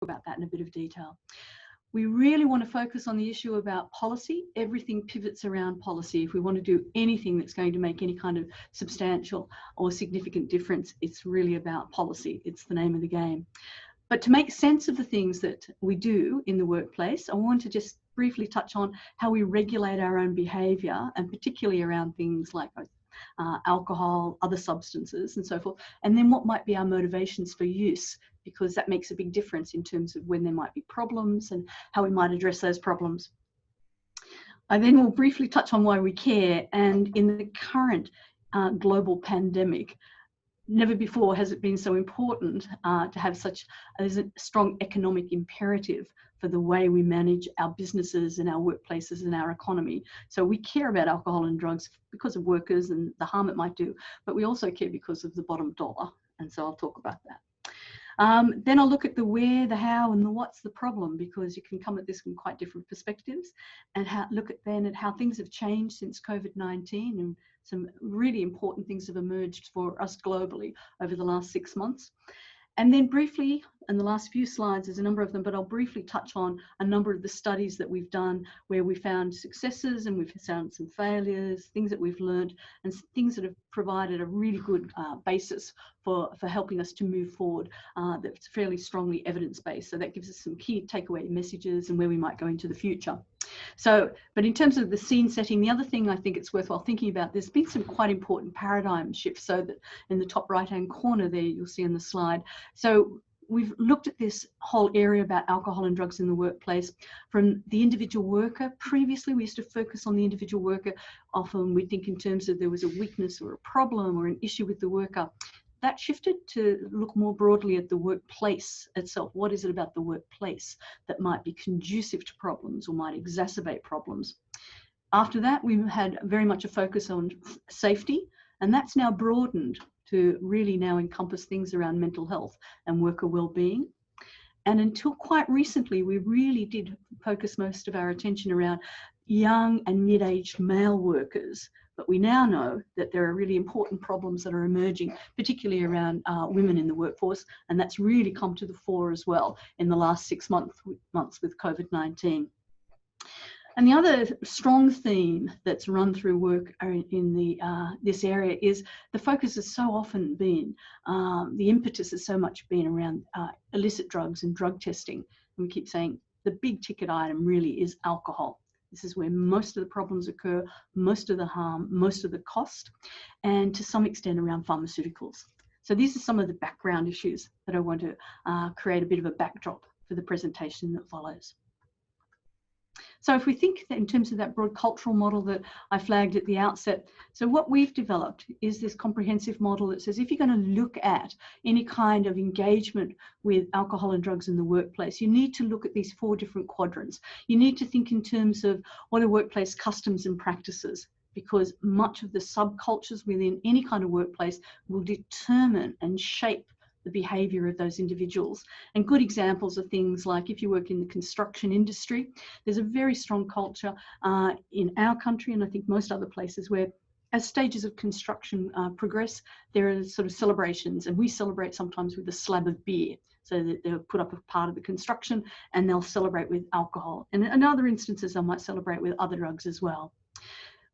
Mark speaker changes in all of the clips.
Speaker 1: about that in a bit of detail. We really want to focus on the issue about policy. Everything pivots around policy. If we want to do anything that's going to make any kind of substantial or significant difference, it's really about policy. It's the name of the game. But to make sense of the things that we do in the workplace, I want to just briefly touch on how we regulate our own behaviour, and particularly around things like alcohol, other substances and so forth, and then what might be our motivations for use, because that makes a big difference in terms of when there might be problems and how we might address those problems. I then will briefly touch on why we care, and in the current global pandemic, never before has it been so important to have such a strong economic imperative for the way we manage our businesses and our workplaces and our economy. So we care about alcohol and drugs because of workers and the harm it might do, but we also care because of the bottom dollar. And so I'll talk about that. Then I'll look at the where, the how, and the what's the problem, because you can come at this from quite different perspectives, and look at how things have changed since COVID-19, and some really important things have emerged for us globally over the last 6 months. And then briefly, in the last few slides, there's a number of them, but I'll briefly touch on a number of the studies that we've done where we found successes and we've found some failures, things that we've learned, and things that have provided a really good basis for helping us to move forward, that's fairly strongly evidence-based. So that gives us some key takeaway messages and where we might go into the future. So, but in terms of the scene setting, the other thing I think it's worthwhile thinking about, there's been some quite important paradigm shifts. So that in the top right-hand corner there, you'll see on the slide. So we've looked at this whole area about alcohol and drugs in the workplace from the individual worker. Previously, we used to focus on the individual worker. Often we think in terms of there was a weakness or a problem or an issue with the worker. That shifted to look more broadly at the workplace itself. What is it about the workplace that might be conducive to problems or might exacerbate problems? After that, we had very much a focus on safety, and that's now broadened to really now encompass things around mental health and worker well-being. And until quite recently, we really did focus most of our attention around young and mid-aged male workers. But we now know that there are really important problems that are emerging, particularly around women in the workforce, and that's really come to the fore as well in the last 6 months with COVID-19. And the other strong theme that's run through work in this area is the focus has so often been, the impetus has so much been around illicit drugs and drug testing. And we keep saying the big ticket item really is alcohol. This is where most of the problems occur, most of the harm, most of the cost, and to some extent around pharmaceuticals. So these are some of the background issues that I want to create a bit of a backdrop for the presentation that follows. So if we think that in terms of that broad cultural model that I flagged at the outset, so what we've developed is this comprehensive model that says if you're going to look at any kind of engagement with alcohol and drugs in the workplace, you need to look at these 4 different quadrants. You need to think in terms of what are workplace customs and practices, because much of the subcultures within any kind of workplace will determine and shape the behaviour of those individuals. And good examples are things like if you work in the construction industry, there's a very strong culture in our country, and I think most other places, where as stages of construction progress, there are sort of celebrations, and we celebrate sometimes with a slab of beer. So that they'll put up a part of the construction and they'll celebrate with alcohol. And in other instances, they might celebrate with other drugs as well.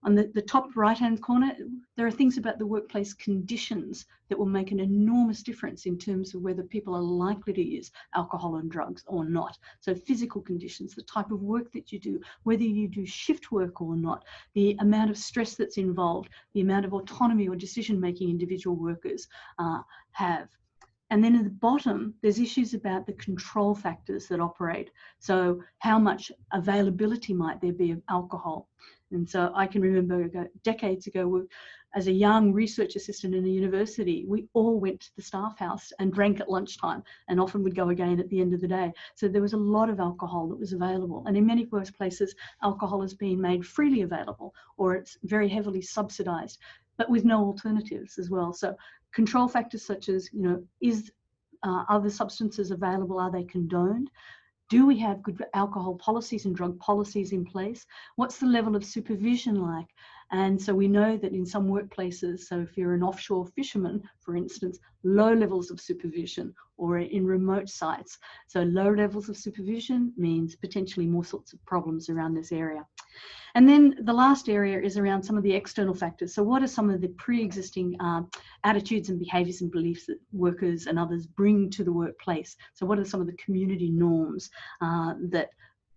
Speaker 1: On the top right-hand corner, there are things about the workplace conditions that will make an enormous difference in terms of whether people are likely to use alcohol and drugs or not. So physical conditions, the type of work that you do, whether you do shift work or not, the amount of stress that's involved, the amount of autonomy or decision-making individual workers have. And then at the bottom, there's issues about the control factors that operate. So how much availability might there be of alcohol? And so I can remember decades ago, as a young research assistant in a university, we all went to the staff house and drank at lunchtime, and often would go again at the end of the day. So there was a lot of alcohol that was available. And in many workplaces, alcohol is being made freely available, or it's very heavily subsidized, but with no alternatives as well. So control factors such as, is other substances available? Are they condoned? Do we have good alcohol policies and drug policies in place? What's the level of supervision like? And so we know that in some workplaces, so if you're an offshore fisherman, for instance, low levels of supervision, or in remote sites. So low levels of supervision means potentially more sorts of problems around this area. And then the last area is around some of the external factors. So what are some of the pre-existing attitudes and behaviours and beliefs that workers and others bring to the workplace? So what are some of the community norms that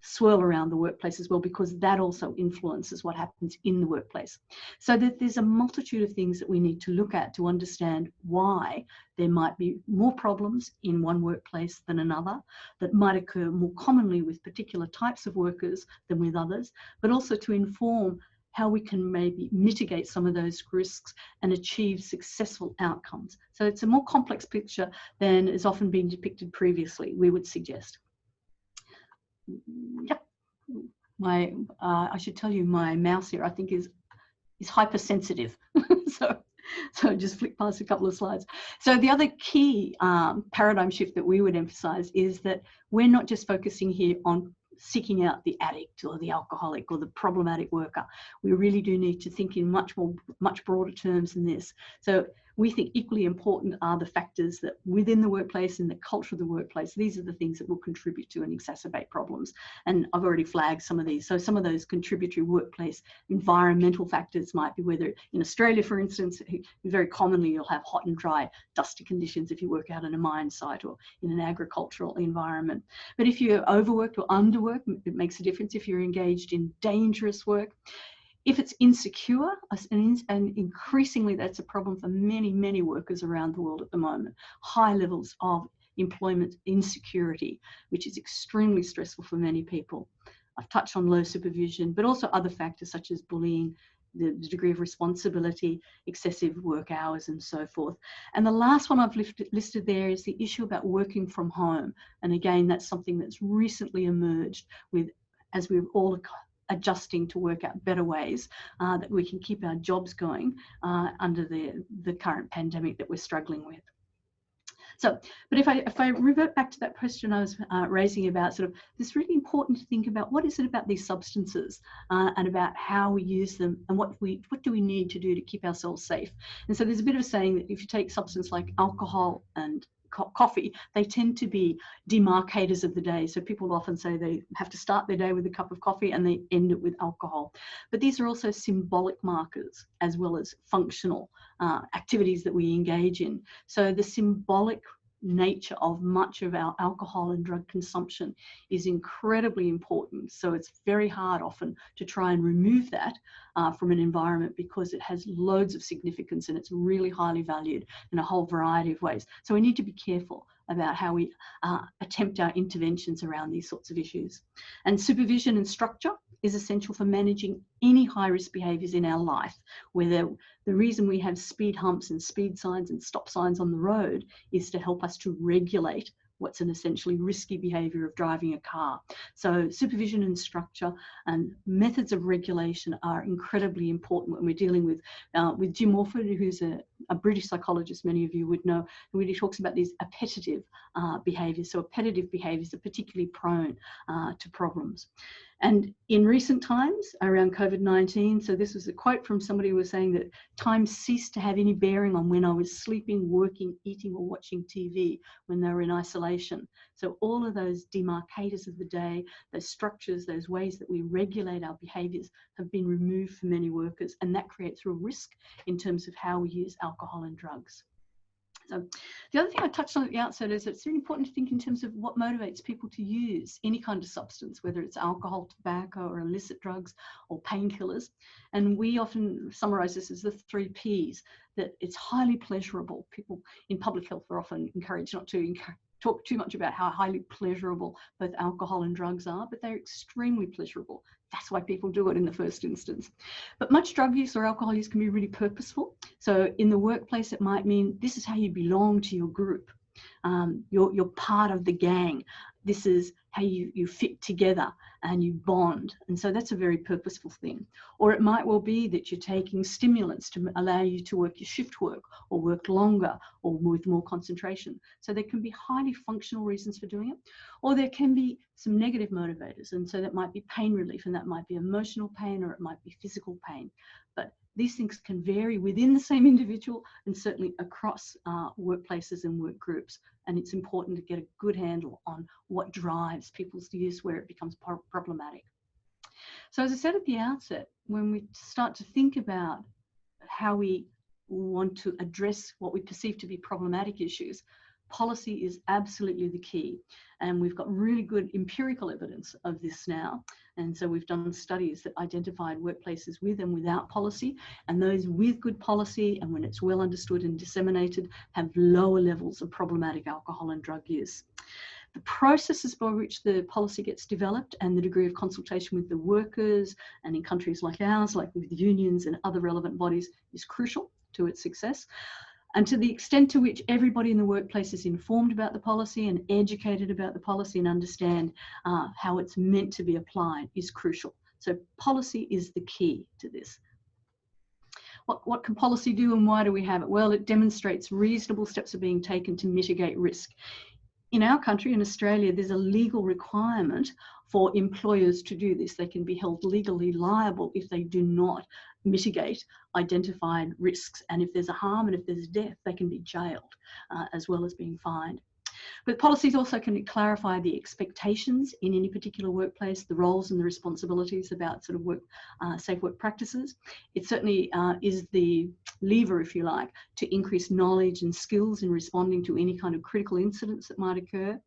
Speaker 1: swirl around the workplace as well, because that also influences what happens in the workplace. So that there's a multitude of things that we need to look at to understand why there might be more problems in one workplace than another, that might occur more commonly with particular types of workers than with others, but also to inform how we can maybe mitigate some of those risks and achieve successful outcomes. So it's a more complex picture than is often been depicted previously, we would suggest. Yep, I should tell you, my mouse here I think is hypersensitive. so just flick past a couple of slides. So the other key paradigm shift that we would emphasize is that we're not just focusing here on seeking out the addict or the alcoholic or the problematic worker. We really do need to think in much broader terms than this. So we think equally important are the factors that within the workplace and the culture of the workplace, these are the things that will contribute to and exacerbate problems. And I've already flagged some of these. So some of those contributory workplace environmental factors might be whether in Australia, for instance, very commonly you'll have hot and dry, dusty conditions if you work out in a mine site or in an agricultural environment. But if you're overworked or underworked, it makes a difference. If you're engaged in dangerous work, if it's insecure, and increasingly that's a problem for many workers around the world at the moment, high levels of employment insecurity, which is extremely stressful for many people. I've touched on low supervision, but also other factors such as bullying, the degree of responsibility, excessive work hours, and so forth. And the last one I've listed there is the issue about working from home. And again, that's something that's recently emerged with, as we've all adjusting to work out better ways that we can keep our jobs going under the current pandemic that we're struggling with. So, but if I revert back to that question I was raising about sort of, it's really important to think about what is it about these substances and about how we use them and what do we need to do to keep ourselves safe. And so there's a bit of a saying that if you take substance like alcohol and coffee, they tend to be demarcators of the day. So people often say they have to start their day with a cup of coffee and they end it with alcohol. But these are also symbolic markers as well as functional activities that we engage in. So the symbolic nature of much of our alcohol and drug consumption is incredibly important. So it's very hard often to try and remove that from an environment because it has loads of significance and it's really highly valued in a whole variety of ways. So we need to be careful about how we attempt our interventions around these sorts of issues. And supervision and structure is essential for managing any high-risk behaviours in our life, where the reason we have speed humps and speed signs and stop signs on the road is to help us to regulate what's an essentially risky behaviour of driving a car. So supervision and structure and methods of regulation are incredibly important when we're dealing with Jim Orford, who's a British psychologist, many of you would know, who really talks about these appetitive behaviours. So appetitive behaviours are particularly prone to problems. And in recent times around COVID-19, so this was a quote from somebody who was saying that time ceased to have any bearing on when I was sleeping, working, eating or watching TV when they were in isolation. So all of those demarcators of the day, those structures, those ways that we regulate our behaviours have been removed for many workers, and that creates real risk in terms of how we use alcohol and drugs. So the other thing I touched on at the outset is it's really important to think in terms of what motivates people to use any kind of substance, whether it's alcohol, tobacco, or illicit drugs or painkillers. And we often summarize this as the 3 Ps, that it's highly pleasurable. People in public health are often encouraged not to talk too much about how highly pleasurable both alcohol and drugs are, but they're extremely pleasurable. That's why people do it in the first instance. But much drug use or alcohol use can be really purposeful. So in the workplace, it might mean this is how you belong to your group. You're part of the gang. This is how you fit together and you bond. And so that's a very purposeful thing. Or it might well be that you're taking stimulants to allow you to work your shift work or work longer or with more concentration. So there can be highly functional reasons for doing it. Or there can be some negative motivators. And so that might be pain relief, and that might be emotional pain, or it might be physical pain. But these things can vary within the same individual and certainly across workplaces and work groups. And it's important to get a good handle on what drives people's use, where it becomes problematic. So as I said at the outset, when we start to think about how we want to address what we perceive to be problematic issues, policy is absolutely the key. And we've got really good empirical evidence of this now. And so we've done studies that identified workplaces with and without policy, and those with good policy, and when it's well understood and disseminated, have lower levels of problematic alcohol and drug use. The processes by which the policy gets developed and the degree of consultation with the workers, and in countries like ours, like with unions and other relevant bodies, is crucial to its success. And to the extent to which everybody in the workplace is informed about the policy and educated about the policy and understand how it's meant to be applied is crucial. So policy is the key to this. What can policy do, and why do we have it? Well, it demonstrates reasonable steps are being taken to mitigate risk. In our country, in Australia, there's a legal requirement for employers to do this. They can be held legally liable if they do not mitigate identified risks. And if there's a harm and if there's death, they can be jailed as well as being fined. But policies also can clarify the expectations in any particular workplace, the roles and the responsibilities about sort of work, safe work practices. It certainly is the lever, if you like, to increase knowledge and skills in responding to any kind of critical incidents that might occur.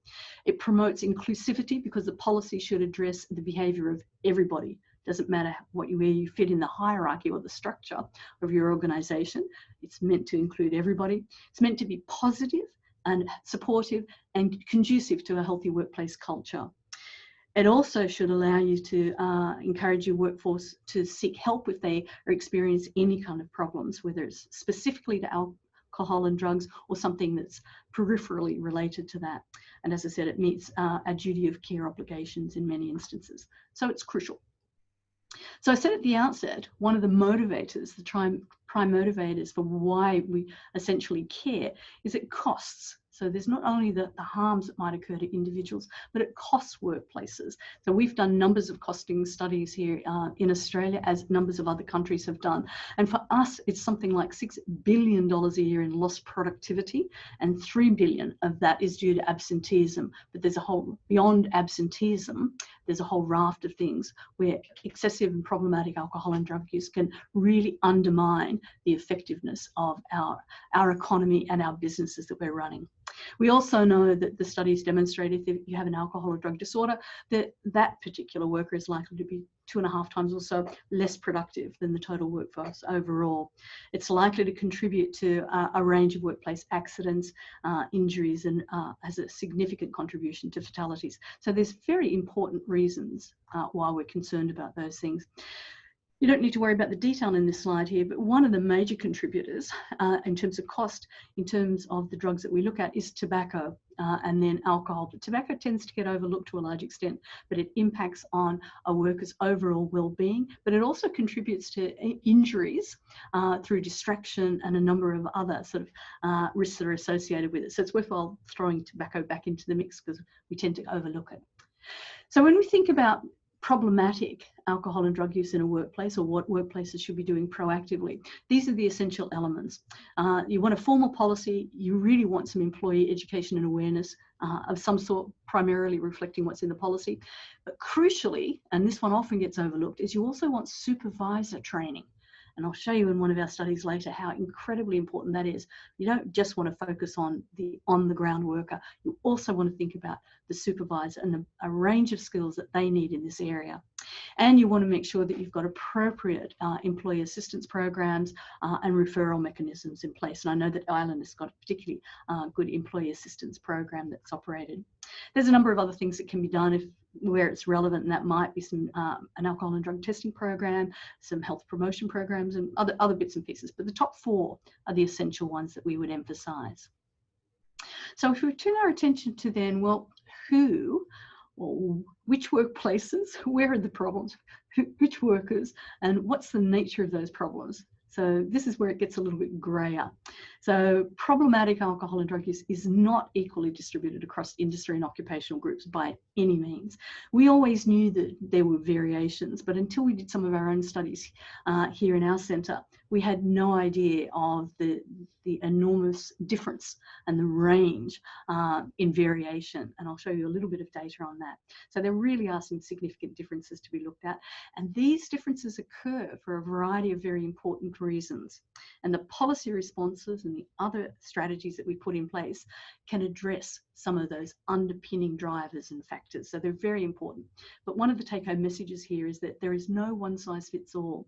Speaker 1: It promotes inclusivity because the policy should address the behaviour of everybody. Doesn't matter where you fit in the hierarchy or the structure of your organisation. It's meant to include everybody. It's meant to be positive and supportive and conducive to a healthy workplace culture. It also should allow you to encourage your workforce to seek help if they are experiencing any kind of problems, whether it's specifically to alcohol and drugs or something that's peripherally related to that. And as I said, it meets a duty of care obligations in many instances. So it's crucial. So I said at the outset, one of the motivators, the prime motivators for why we essentially care is it costs. So there's not only the harms that might occur to individuals, but it costs workplaces. So we've done numbers of costing studies here in Australia, as numbers of other countries have done. And for us, it's something like $6 billion a year in lost productivity, and $3 billion of that is due to absenteeism. But there's a whole, beyond absenteeism, there's a whole raft of things where excessive and problematic alcohol and drug use can really undermine the effectiveness of our economy and our businesses that we're running. We also know that the studies demonstrate if you have an alcohol or drug disorder, that particular worker is likely to be 2.5 times or so less productive than the total workforce overall. It's likely to contribute to a range of workplace accidents, injuries, and has a significant contribution to fatalities. So there's very important reasons why we're concerned about those things. You don't need to worry about the detail in this slide here, but one of the major contributors in terms of cost, in terms of the drugs that we look at, is tobacco and then alcohol. But tobacco tends to get overlooked to a large extent, but it impacts on a worker's overall well-being, but it also contributes to injuries through distraction and a number of other sort of risks that are associated with it. So it's worthwhile throwing tobacco back into the mix because we tend to overlook it. So when we think about problematic alcohol and drug use in a workplace, or what workplaces should be doing proactively, these are the essential elements. You want a formal policy, you really want some employee education and awareness of some sort, primarily reflecting what's in the policy. But crucially, and this one often gets overlooked, is you also want supervisor training. And I'll show you in one of our studies later how incredibly important that is. You don't just want to focus on the on-the-ground worker. You also want to think about the supervisor and a range of skills that they need in this area. And you want to make sure that you've got appropriate employee assistance programs and referral mechanisms in place. And I know that Ireland has got a particularly good employee assistance program that's operated. There's a number of other things that can be done where it's relevant, and that might be some an alcohol and drug testing program, some health promotion programs, and other bits and pieces. But the top 4 are the essential ones that we would emphasise. So if we turn our attention to then, well, who or which workplaces, where are the problems, which workers, and what's the nature of those problems? So this is where it gets a little bit grayer. So problematic alcohol and drug use is not equally distributed across industry and occupational groups by any means. We always knew that there were variations, but until we did some of our own studies here in our centre, we had no idea of the enormous difference and the range in variation. And I'll show you a little bit of data on that. So there really are some significant differences to be looked at. And these differences occur for a variety of very important reasons. And the policy responses and the other strategies that we put in place can address some of those underpinning drivers and factors. So they're very important. But one of the take-home messages here is that there is no one-size-fits-all.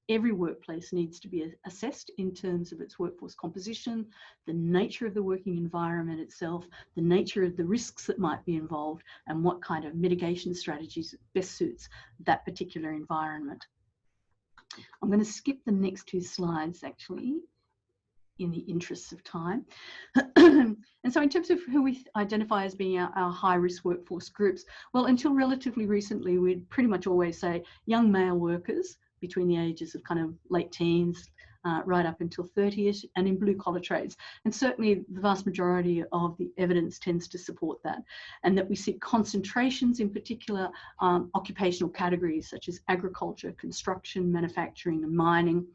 Speaker 1: Every workplace needs to be assessed in terms of its workforce composition, the nature of the working environment itself, the nature of the risks that might be involved, and what kind of mitigation strategies best suits that particular environment. I'm going to skip the next two slides, actually, in the interests of time. And so in terms of who we identify as being our high-risk workforce groups, well, until relatively recently, we'd pretty much always say young male workers between the ages of kind of late teens, right up until 30ish, and in blue-collar trades. And certainly the vast majority of the evidence tends to support that. And that we see concentrations in particular occupational categories such as agriculture, construction, manufacturing and mining.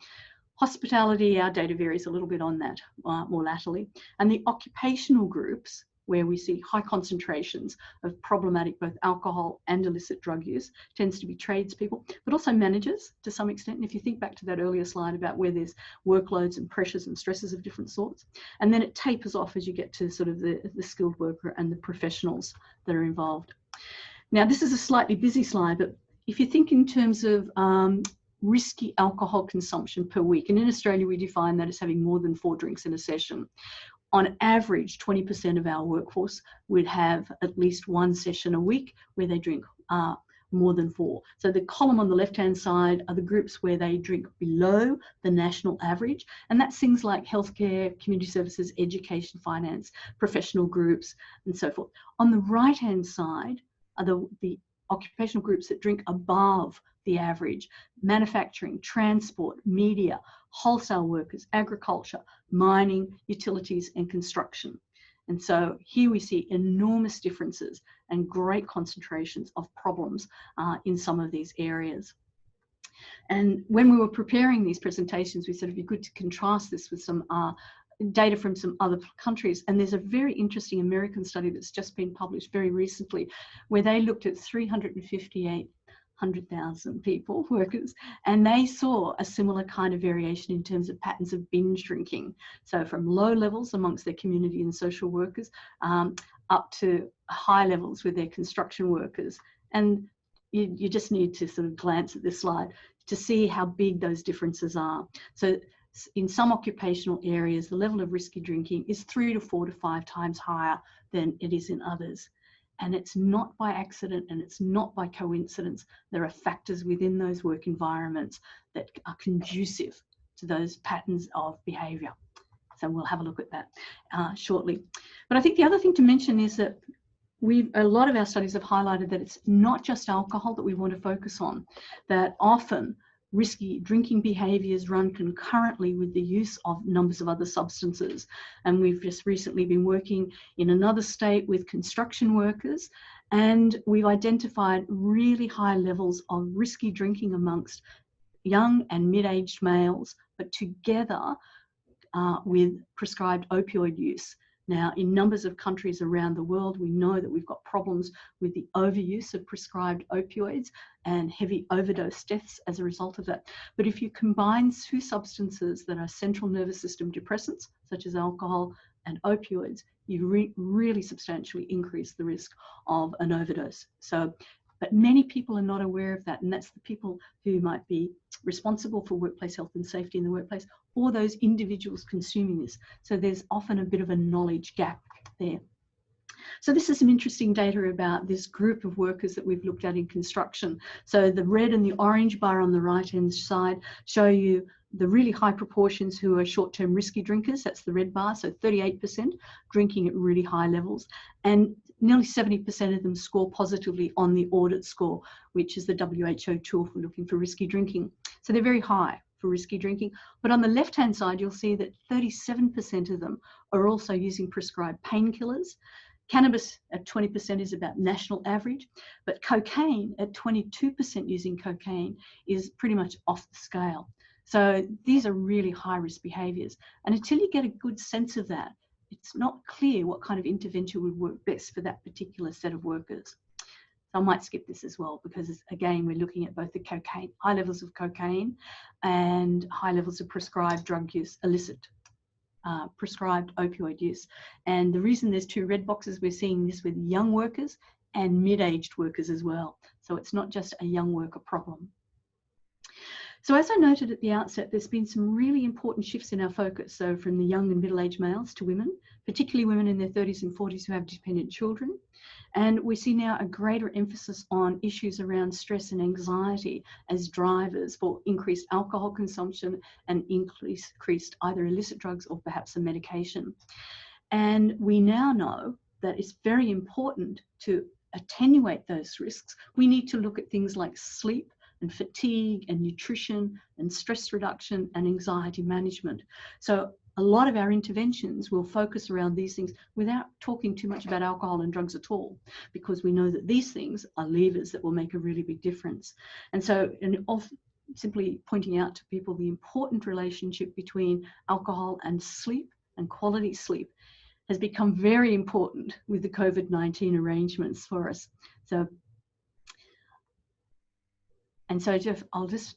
Speaker 1: Hospitality, our data varies a little bit on that more latterly. And the occupational groups, where we see high concentrations of problematic both alcohol and illicit drug use, tends to be tradespeople, but also managers to some extent. And if you think back to that earlier slide about where there's workloads and pressures and stresses of different sorts, and then it tapers off as you get to sort of the skilled worker and the professionals that are involved. Now, this is a slightly busy slide, but if you think in terms of risky alcohol consumption per week, and in Australia we define that as having more than 4 drinks in a session. On average, 20% of our workforce would have at least 1 session a week where they drink more than 4. So the column on the left-hand side are the groups where they drink below the national average, and that's things like healthcare, community services, education, finance, professional groups, and so forth. On the right-hand side are the occupational groups that drink above the average: manufacturing, transport, media, wholesale workers, agriculture, mining, utilities and construction. And so here we see enormous differences and great concentrations of problems in some of these areas. And when we were preparing these presentations, we said it'd be good to contrast this with some data from some other countries. And there's a very interesting American study that's just been published very recently, where they looked at 358,000 people, workers, and they saw a similar kind of variation in terms of patterns of binge drinking. So from low levels amongst their community and social workers up to high levels with their construction workers. And you just need to sort of glance at this slide to see how big those differences are. So in some occupational areas, the level of risky drinking is 3 to 4 to 5 times higher than it is in others. And it's not by accident and it's not by coincidence. There are factors within those work environments that are conducive to those patterns of behaviour. So we'll have a look at that shortly. But I think the other thing to mention is that a lot of our studies have highlighted that it's not just alcohol that we want to focus on, that often risky drinking behaviours run concurrently with the use of numbers of other substances. And we've just recently been working in another state with construction workers, and we've identified really high levels of risky drinking amongst young and mid-aged males, but together with prescribed opioid use. Now, in numbers of countries around the world, we know that we've got problems with the overuse of prescribed opioids and heavy overdose deaths as a result of that. But if you combine 2 substances that are central nervous system depressants, such as alcohol and opioids, you really substantially increase the risk of an overdose. But many people are not aware of that, and that's the people who might be responsible for workplace health and safety in the workplace, or those individuals consuming this. So there's often a bit of a knowledge gap there. So this is some interesting data about this group of workers that we've looked at in construction. So the red and the orange bar on the right-hand side show you the really high proportions who are short-term risky drinkers. That's the red bar, so 38% drinking at really high levels. And nearly 70% of them score positively on the audit score, which is the WHO tool for looking for risky drinking. So they're very high for risky drinking. But on the left-hand side, you'll see that 37% of them are also using prescribed painkillers. Cannabis at 20% is about national average, but cocaine at 22% using cocaine is pretty much off the scale. So these are really high-risk behaviours. And until you get a good sense of that, it's not clear what kind of intervention would work best for that particular set of workers. So I might skip this as well, because again, we're looking at both the cocaine, high levels of cocaine and high levels of prescribed drug use, illicit prescribed opioid use. And the reason there's two red boxes, we're seeing this with young workers and mid-aged workers as well. So it's not just a young worker problem. So as I noted at the outset, there's been some really important shifts in our focus. So from the young and middle-aged males to women, particularly women in their 30s and 40s who have dependent children. And we see now a greater emphasis on issues around stress and anxiety as drivers for increased alcohol consumption and increased either illicit drugs or perhaps some medication. And we now know that it's very important to attenuate those risks. We need to look at things like sleep and fatigue and nutrition and stress reduction and anxiety management. So a lot of our interventions will focus around these things without talking too much about alcohol and drugs at all, because we know that these things are levers that will make a really big difference. And so, simply pointing out to people the important relationship between alcohol and sleep and quality sleep has become very important with the COVID-19 arrangements for us. And so Jeff, I'll just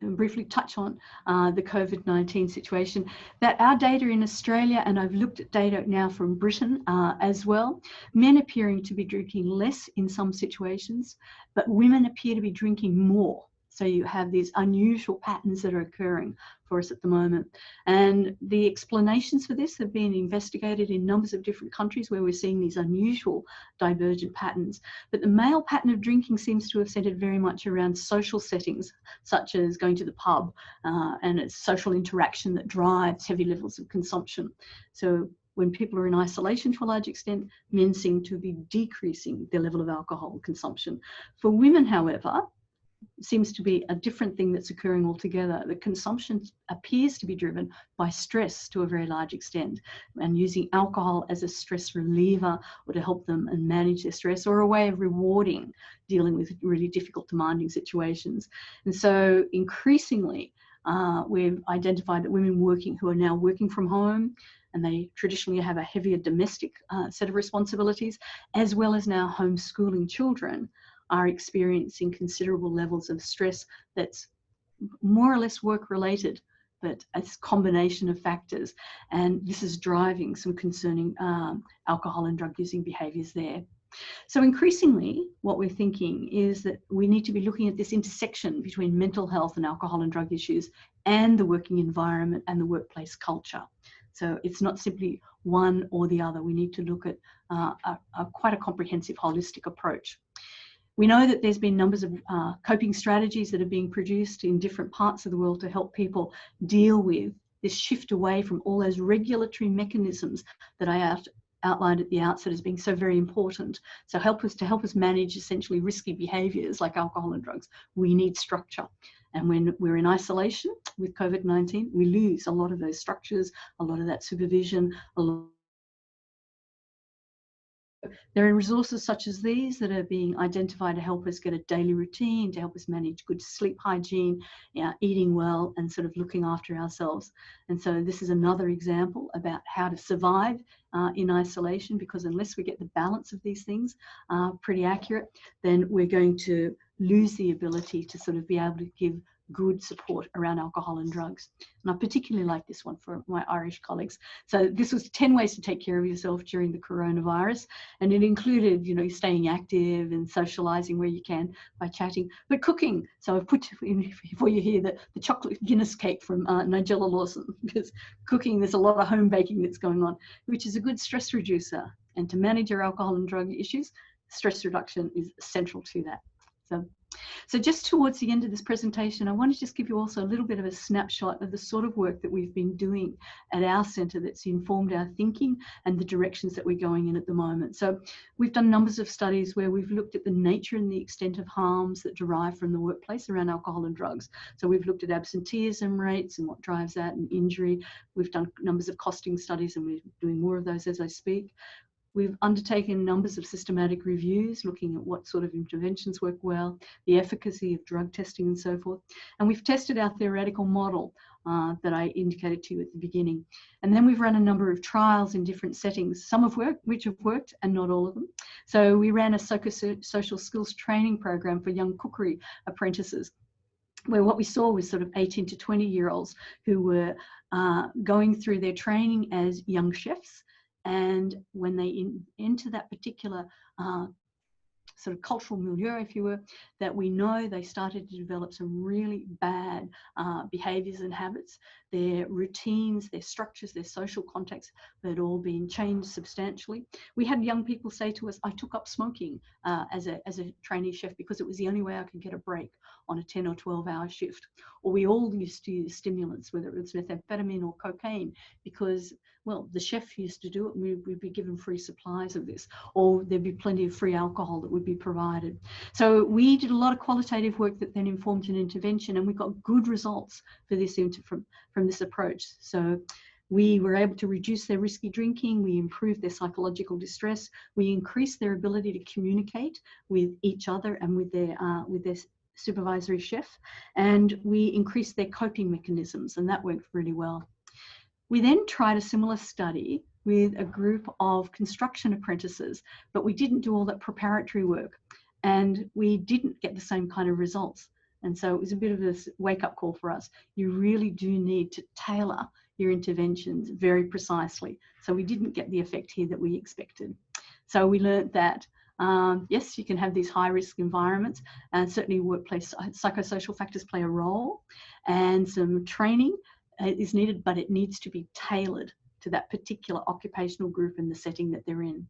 Speaker 1: briefly touch on the COVID-19 situation. That our data in Australia, and I've looked at data now from Britain as well, men appearing to be drinking less in some situations, but women appear to be drinking more. So you have these unusual patterns that are occurring for us at the moment. And the explanations for this have been investigated in numbers of different countries where we're seeing these unusual divergent patterns. But the male pattern of drinking seems to have centered very much around social settings, such as going to the pub, and it's social interaction that drives heavy levels of consumption. So when people are in isolation to a large extent, men seem to be decreasing their level of alcohol consumption. For women, however, seems to be a different thing that's occurring altogether. The consumption appears to be driven by stress to a very large extent, and using alcohol as a stress reliever or to help them and manage their stress, or a way of rewarding dealing with really difficult, demanding situations. And so increasingly, we've identified that women who are now working from home, and they traditionally have a heavier domestic set of responsibilities, as well as now homeschooling children, are experiencing considerable levels of stress that's more or less work-related, but a combination of factors. And this is driving some concerning alcohol and drug-using behaviours there. So increasingly, what we're thinking is that we need to be looking at this intersection between mental health and alcohol and drug issues and the working environment and the workplace culture. So it's not simply one or the other. We need to look at quite a comprehensive, holistic approach. We know that there's been numbers of coping strategies that are being produced in different parts of the world to help people deal with this shift away from all those regulatory mechanisms that I outlined at the outset as being so very important. So to help us manage essentially risky behaviours like alcohol and drugs, we need structure. And when we're in isolation with COVID-19, we lose a lot of those structures, a lot of that supervision, There are resources such as these that are being identified to help us get a daily routine, to help us manage good sleep hygiene, eating well, and sort of looking after ourselves. And so this is another example about how to survive in isolation, because unless we get the balance of these things pretty accurate, then we're going to lose the ability to sort of be able to give good support around alcohol and drugs. And I particularly like this one for my Irish colleagues. So this was 10 ways to take care of yourself during the coronavirus. And it included, staying active and socializing where you can by chatting, but cooking. So I've put in for you here the chocolate Guinness cake from Nigella Lawson, because cooking, there's a lot of home baking that's going on, which is a good stress reducer. And to manage your alcohol and drug issues, stress reduction is central to that. So just towards the end of this presentation, I want to just give you also a little bit of a snapshot of the sort of work that we've been doing at our centre that's informed our thinking and the directions that we're going in at the moment. So we've done numbers of studies where we've looked at the nature and the extent of harms that derive from the workplace around alcohol and drugs. So we've looked at absenteeism rates and what drives that, and injury. We've done numbers of costing studies, and we're doing more of those as I speak. We've undertaken numbers of systematic reviews, looking at what sort of interventions work well, the efficacy of drug testing and so forth. And we've tested our theoretical model that I indicated to you at the beginning. And then we've run a number of trials in different settings, some of which have worked and not all of them. So we ran a psychosocial skills training program for young cookery apprentices, where what we saw was sort of 18 to 20-year-olds who were going through their training as young chefs. And when they enter that particular sort of cultural milieu, if you were, that we know they started to develop some really bad behaviours and habits. Their routines, their structures, their social contexts had all been changed substantially. We had young people say to us, I took up smoking as a trainee chef because it was the only way I could get a break on a 10 or 12-hour shift. Or we all used to use stimulants, whether it was methamphetamine or cocaine, because, well, the chef used to do it and we'd be given free supplies of this, or there'd be plenty of free alcohol that would be provided. So we did a lot of qualitative work that then informed an intervention, and we got good results for this from this approach. So we were able to reduce their risky drinking, we improved their psychological distress, we increased their ability to communicate with each other and with their supervisory chef, and we increased their coping mechanisms, and that worked really well. We then tried a similar study with a group of construction apprentices, but we didn't do all that preparatory work, and we didn't get the same kind of results. And so it was a bit of a wake-up call for us. You really do need to tailor your interventions very precisely. So we didn't get the effect here that we expected. So we learned that yes, you can have these high-risk environments, and certainly workplace psychosocial factors play a role, and some training is needed, but it needs to be tailored to that particular occupational group and the setting that they're in.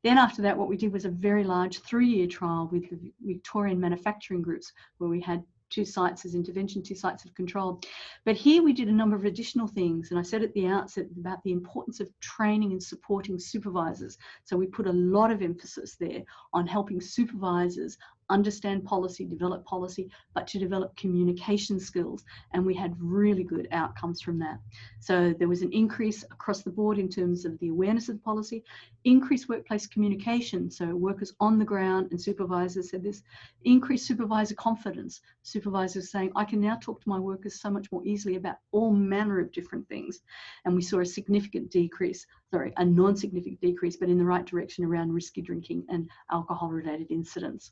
Speaker 1: Then after that, what we did was a very large 3-year trial with the Victorian manufacturing groups, where we had 2 sites as intervention, 2 sites of control. But here we did a number of additional things, and I said at the outset about the importance of training and supporting supervisors. So we put a lot of emphasis there on helping supervisors understand policy, develop policy, but to develop communication skills, and we had really good outcomes from that. So there was an increase across the board in terms of the awareness of the policy, increased workplace communication, so workers on the ground and supervisors said this, increased supervisor confidence, supervisors saying, I can now talk to my workers so much more easily about all manner of different things. And we saw a significant decrease, a non-significant decrease, but in the right direction around risky drinking and alcohol-related incidents.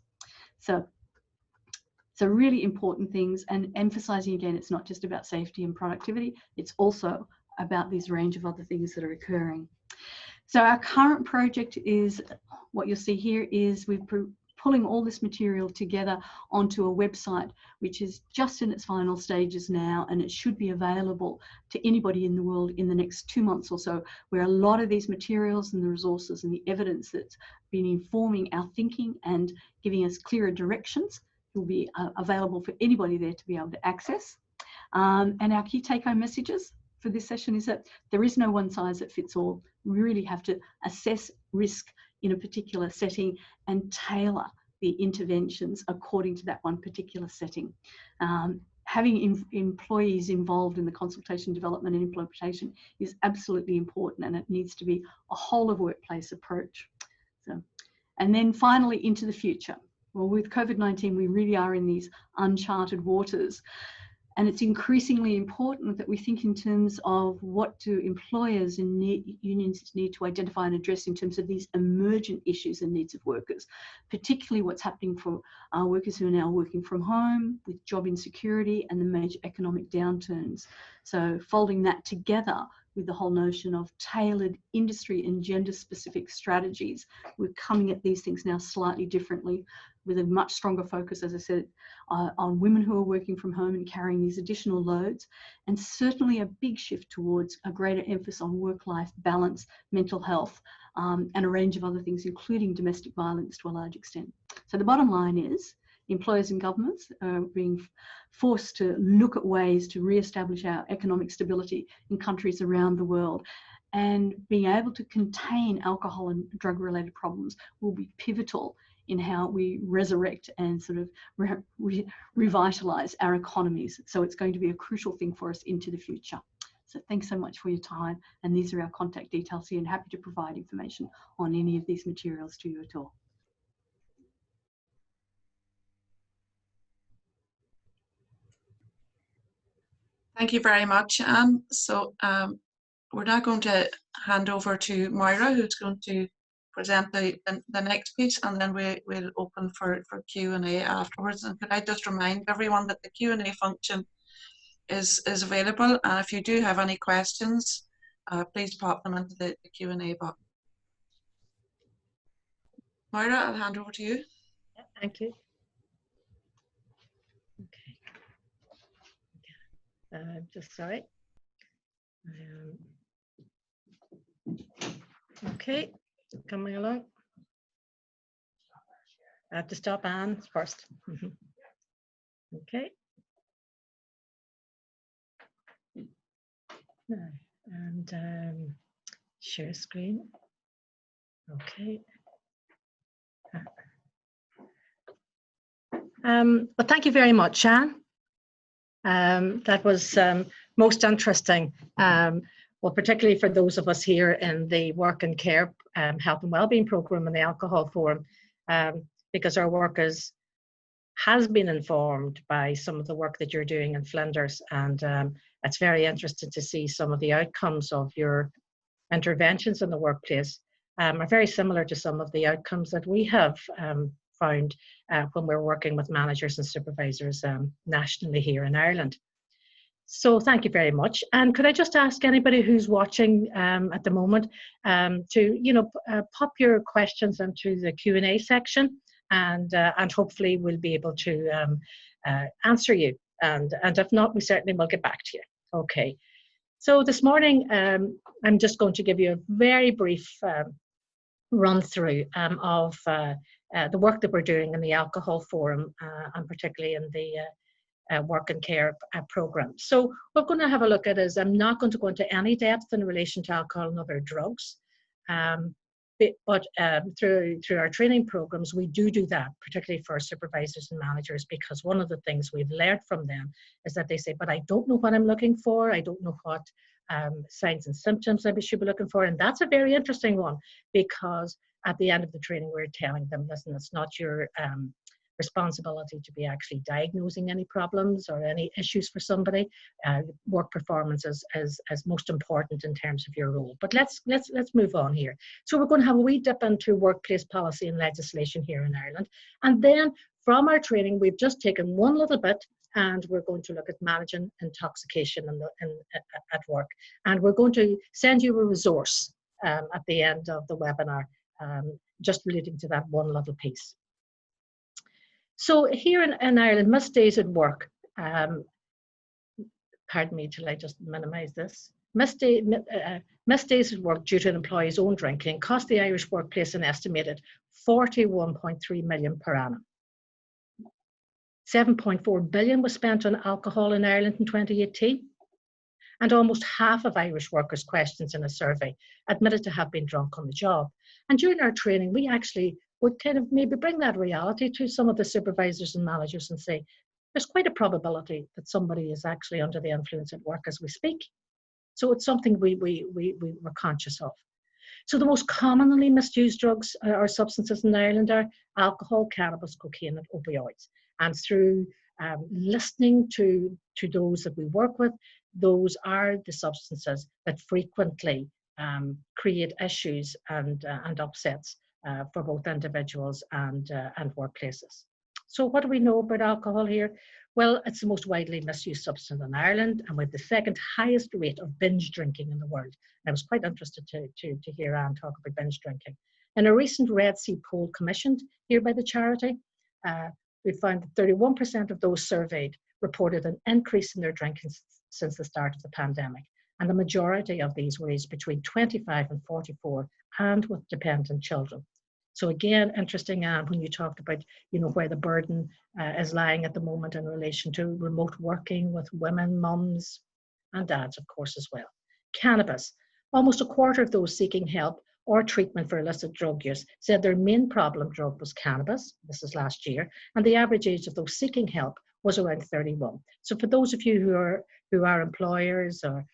Speaker 1: So really important things, and emphasising again, it's not just about safety and productivity, it's also about this range of other things that are occurring. So our current project is, what you'll see here is we're pulling all this material together onto a website, which is just in its final stages now, and it should be available to anybody in the world in the next 2 months or so, where a lot of these materials and the resources and the evidence that's been informing our thinking and giving us clearer directions will be available for anybody there to be able to access. And our key take-home messages for this session is that there is no one size that fits all. We really have to assess risk in a particular setting and tailor the interventions according to that one particular setting. Having employees involved in the consultation, development and implementation is absolutely important, and it needs to be a whole of workplace approach. So, and then finally into the future. Well, with COVID-19, we really are in these uncharted waters. And it's increasingly important that we think in terms of what do employers and unions need to identify and address in terms of these emergent issues and needs of workers, particularly what's happening for our workers who are now working from home with job insecurity and the major economic downturns. So folding that together with the whole notion of tailored industry and gender-specific strategies, we're coming at these things now slightly differently, with a much stronger focus, as I said, on women who are working from home and carrying these additional loads, and certainly a big shift towards a greater emphasis on work-life balance, mental health, and a range of other things, including domestic violence to a large extent. So the bottom line is, employers and governments are being forced to look at ways to re-establish our economic stability in countries around the world. And being able to contain alcohol and drug-related problems will be pivotal in how we resurrect and sort of revitalize our economies. So it's going to be a crucial thing for us into the future. So thanks so much for your time. And these are our contact details here, and happy to provide information on any of these materials to you at all.
Speaker 2: Thank you very much, Anne. So we're now going to hand over to Moira, who's going to present the next piece, and then we'll open for Q&A afterwards. And could I just remind everyone that the Q&A function is available, and if you do have any questions, please pop them into the Q&A box. Moira, I'll hand over to you.
Speaker 3: Yeah, thank you. Okay. Just sorry. Okay, coming along. I have to stop Anne first. Okay. And share screen. Okay. Well, thank you very much, Anne. That was most interesting. Well, particularly for those of us here in the Work and Care Health and Wellbeing Programme and the Alcohol Forum, because our work has been informed by some of the work that you're doing in Flinders, and it's very interesting to see some of the outcomes of your interventions in the workplace are very similar to some of the outcomes that we have found when we're working with managers and supervisors nationally here in Ireland. So thank you very much. And could I just ask anybody who's watching at the moment to pop your questions into the Q&A section, and hopefully we'll be able to answer you. And if not, we certainly will get back to you. Okay. So this morning, I'm just going to give you a very brief run through of the work that we're doing in the Alcohol Forum, and particularly in the Work and Care programme. So what we're going to have a look at is, I'm not going to go into any depth in relation to alcohol and other drugs, but through our training programs, we do that, particularly for supervisors and managers, because one of the things we've learned from them is that they say, but I don't know what I'm looking for, I don't know what signs and symptoms I should be looking for. And that's a very interesting one, because at the end of the training, we're telling them, listen, it's not your responsibility to be actually diagnosing any problems or any issues for somebody. Work performance is most important in terms of your role. But let's move on here. So we're going to have a wee dip into workplace policy and legislation here in Ireland. And then from our training, we've just taken one little bit, and we're going to look at managing intoxication at work. And we're going to send you a resource at the end of the webinar, just relating to that one little piece. So here in Ireland, missed days at work, pardon me till I just minimize this. Missed days at work due to an employee's own drinking cost the Irish workplace an estimated 41.3 million per annum. 7.4 billion was spent on alcohol in Ireland in 2018. And almost half of Irish workers' questions in a survey admitted to have been drunk on the job. And during our training, we actually would kind of maybe bring that reality to some of the supervisors and managers and say, there's quite a probability that somebody is actually under the influence at work as we speak. So it's something we're conscious of. So the most commonly misused drugs or substances in Ireland are alcohol, cannabis, cocaine, and opioids. And through listening to those that we work with, those are the substances that frequently create issues and upsets for both individuals and workplaces. So what do we know about alcohol here? Well, it's the most widely misused substance in Ireland, and with the second highest rate of binge drinking in the world. And I was quite interested to hear Anne talk about binge drinking. In a recent Red C poll commissioned here by the charity, we found that 31% of those surveyed reported an increase in their drinking since the start of the pandemic. And the majority of these were aged between 25 and 44 and with dependent children. So again, interesting, Anne, when you talked about, where the burden is lying at the moment in relation to remote working with women, mums, and dads, of course, as well. Cannabis. Almost a quarter of those seeking help or treatment for illicit drug use said their main problem drug was cannabis. This is last year, and the average age of those seeking help was around 31. So for those of you who are employers or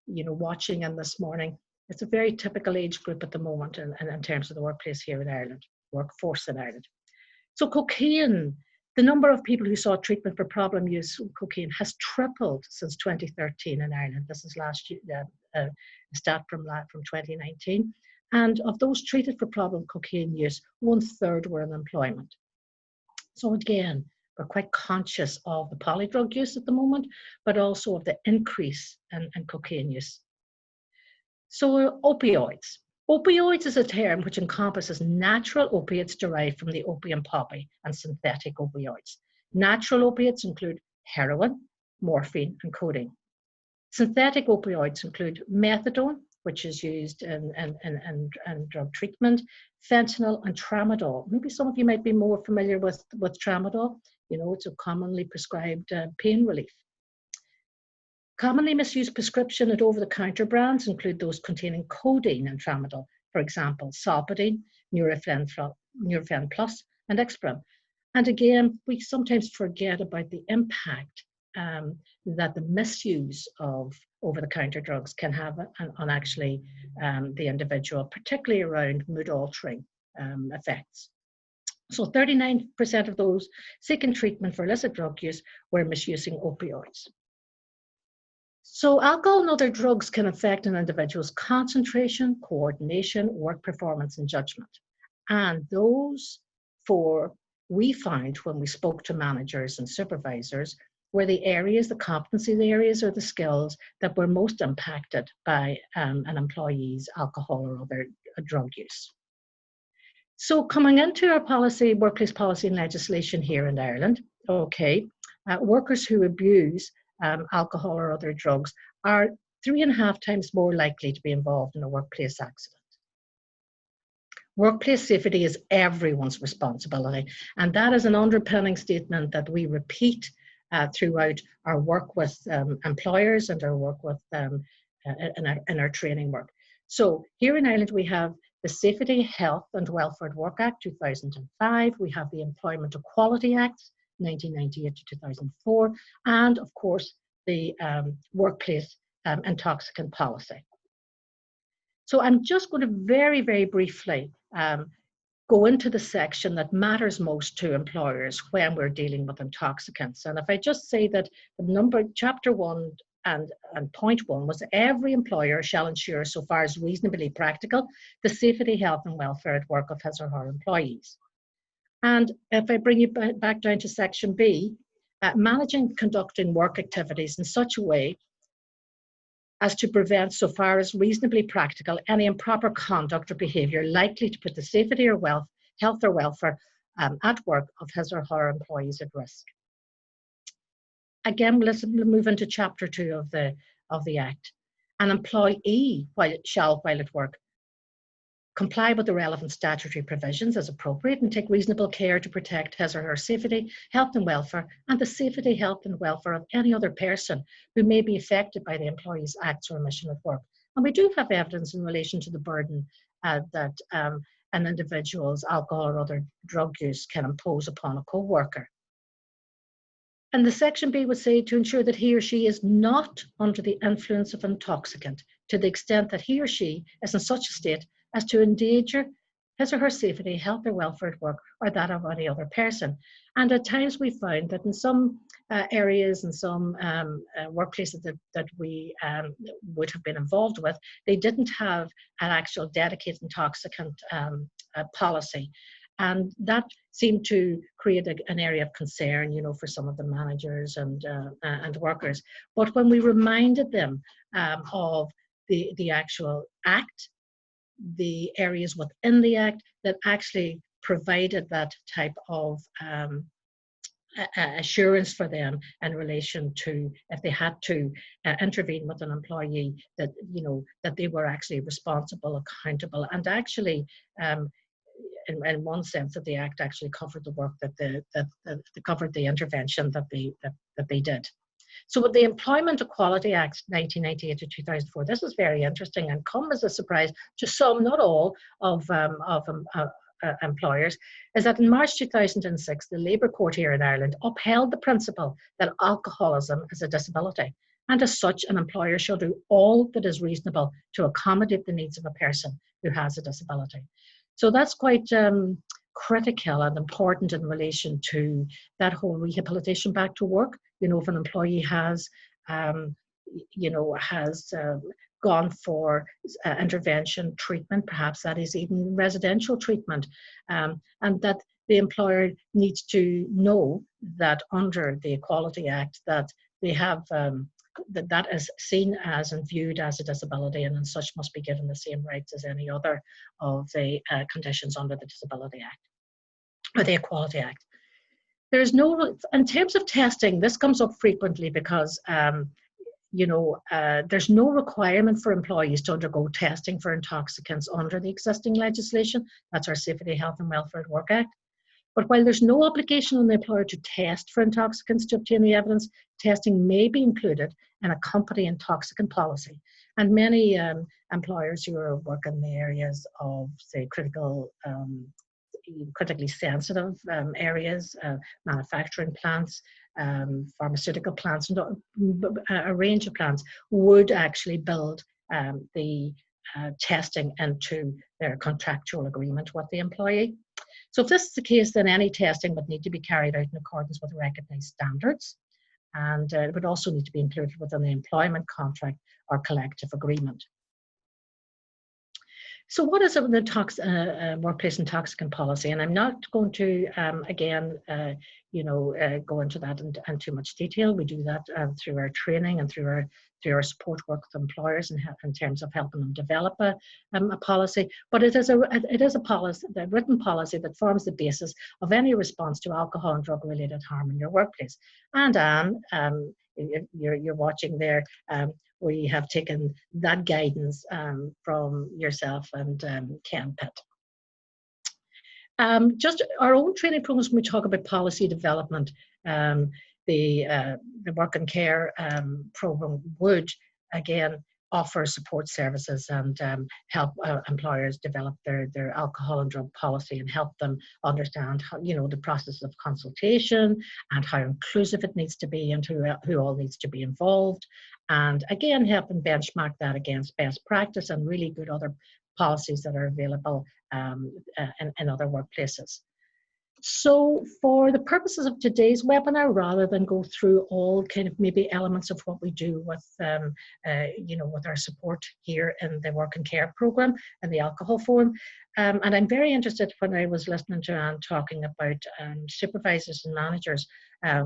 Speaker 3: watching in this morning, it's a very typical age group at the moment in terms of the workplace here in Ireland, workforce in Ireland. So cocaine, the number of people who sought treatment for problem use of cocaine has tripled since 2013 in Ireland. This is last year, a stat from 2019. And of those treated for problem cocaine use, 1/3 were in employment. So again, we're quite conscious of the polydrug use at the moment, but also of the increase in cocaine use. So opioids. Opioids is a term which encompasses natural opiates derived from the opium poppy and synthetic opioids. Natural opiates include heroin, morphine, and codeine. Synthetic opioids include methadone, which is used in drug treatment, fentanyl, and tramadol. Maybe some of you might be more familiar with tramadol. It's a commonly prescribed pain relief. Commonly misused prescription and over-the-counter brands include those containing codeine and tramadol, for example, Solpadeine, Nurofen Plus, and Exprem. And again, we sometimes forget about the impact that the misuse of over-the-counter drugs can have on actually the individual, particularly around mood-altering effects. So 39% of those seeking treatment for illicit drug use were misusing opioids. So alcohol and other drugs can affect an individual's concentration, coordination, work performance, and judgment. And those four we found when we spoke to managers and supervisors were the areas, the competency areas or the skills that were most impacted by an employee's alcohol or other drug use. So coming into our policy, workplace policy and legislation here in Ireland, workers who abuse alcohol or other drugs are 3.5 times more likely to be involved in a workplace accident. Workplace safety is everyone's responsibility, and that is an underpinning statement that we repeat throughout our work with employers and our work with in our training work. So here in Ireland we have the Safety, Health and Welfare at Work Act 2005, we have the Employment Equality Act 1998 to 2004, and of course the Workplace Intoxicant Policy. So I'm just going to very, very briefly go into the section that matters most to employers when we're dealing with intoxicants. And if I just say that the chapter 1 and point 1 was every employer shall ensure, so far as reasonably practical, the safety, health and welfare at work of his or her employees. And if I bring you back down to section B, managing conducting work activities in such a way as to prevent, so far as reasonably practical, any improper conduct or behaviour likely to put the safety or health or welfare at work of his or her employees at risk. Again, let's move into chapter 2 of the Act. An employee shall, while at work, comply with the relevant statutory provisions as appropriate and take reasonable care to protect his or her safety, health and welfare, and the safety, health and welfare of any other person who may be affected by the employee's acts or omission at work. And we do have evidence in relation to the burden that an individual's alcohol or other drug use can impose upon a co-worker. And the section B would say to ensure that he or she is not under the influence of intoxicant to the extent that he or she is in such a state as to endanger his or her safety, health or welfare at work, or that of any other person. And at times we found that in some areas and some workplaces that we would have been involved with, they didn't have an actual dedicated intoxicant policy. And that seemed to create an area of concern, for some of the managers and workers. But when we reminded them of the actual Act, the areas within the Act that actually provided that type of assurance for them in relation to if they had to intervene with an employee, that that they were actually responsible, accountable, and actually in one sense, that the Act actually covered the work that covered the intervention that they did. So with the Employment Equality Act 1998 to 2004, this is very interesting and come as a surprise to some, not all, of employers, is that in March 2006, the Labour Court here in Ireland upheld the principle that alcoholism is a disability, and as such, an employer shall do all that is reasonable to accommodate the needs of a person who has a disability. So that's quite critical and important in relation to that whole rehabilitation back to work. You know, if an employee has, gone for intervention treatment, perhaps that is even residential treatment, and that the employer needs to know that under the Equality Act that they have that is seen as and viewed as a disability, and as such must be given the same rights as any other of the conditions under the Disability Act or the Equality Act. There's no, in terms of testing, this comes up frequently because there's no requirement for employees to undergo testing for intoxicants under the existing legislation. That's our Safety, Health and Welfare at Work Act. But while there's no obligation on the employer to test for intoxicants to obtain the evidence, testing may be included in a company intoxicant policy. And many employers who are working in the areas of, say, critically sensitive areas, manufacturing plants, pharmaceutical plants, and a range of plants, would actually build the testing into their contractual agreement with the employee. So if this is the case, then any testing would need to be carried out in accordance with recognised standards, and it would also need to be included within the employment contract or collective agreement. So what is a workplace intoxicant policy? And I'm not going to, go into that in too much detail. We do that through our training and through our support work with employers in terms of helping them develop a policy. But it is a policy, the written policy that forms the basis of any response to alcohol and drug-related harm in your workplace. And Anne, you're watching there. We have taken that guidance from yourself and Ken Pitt. Just our own training programs, when we talk about policy development, the Work and Care program would, again, offer support services and help employers develop their alcohol and drug policy and help them understand how, the process of consultation and how inclusive it needs to be and who all needs to be involved. And again, help them benchmark that against best practice and really good other policies that are available in other workplaces. So for the purposes of today's webinar, rather than go through all kind of maybe elements of what we do with, with our support here in the Work and Care program and the Alcohol Forum, and I'm very interested when I was listening to Anne talking about supervisors and managers,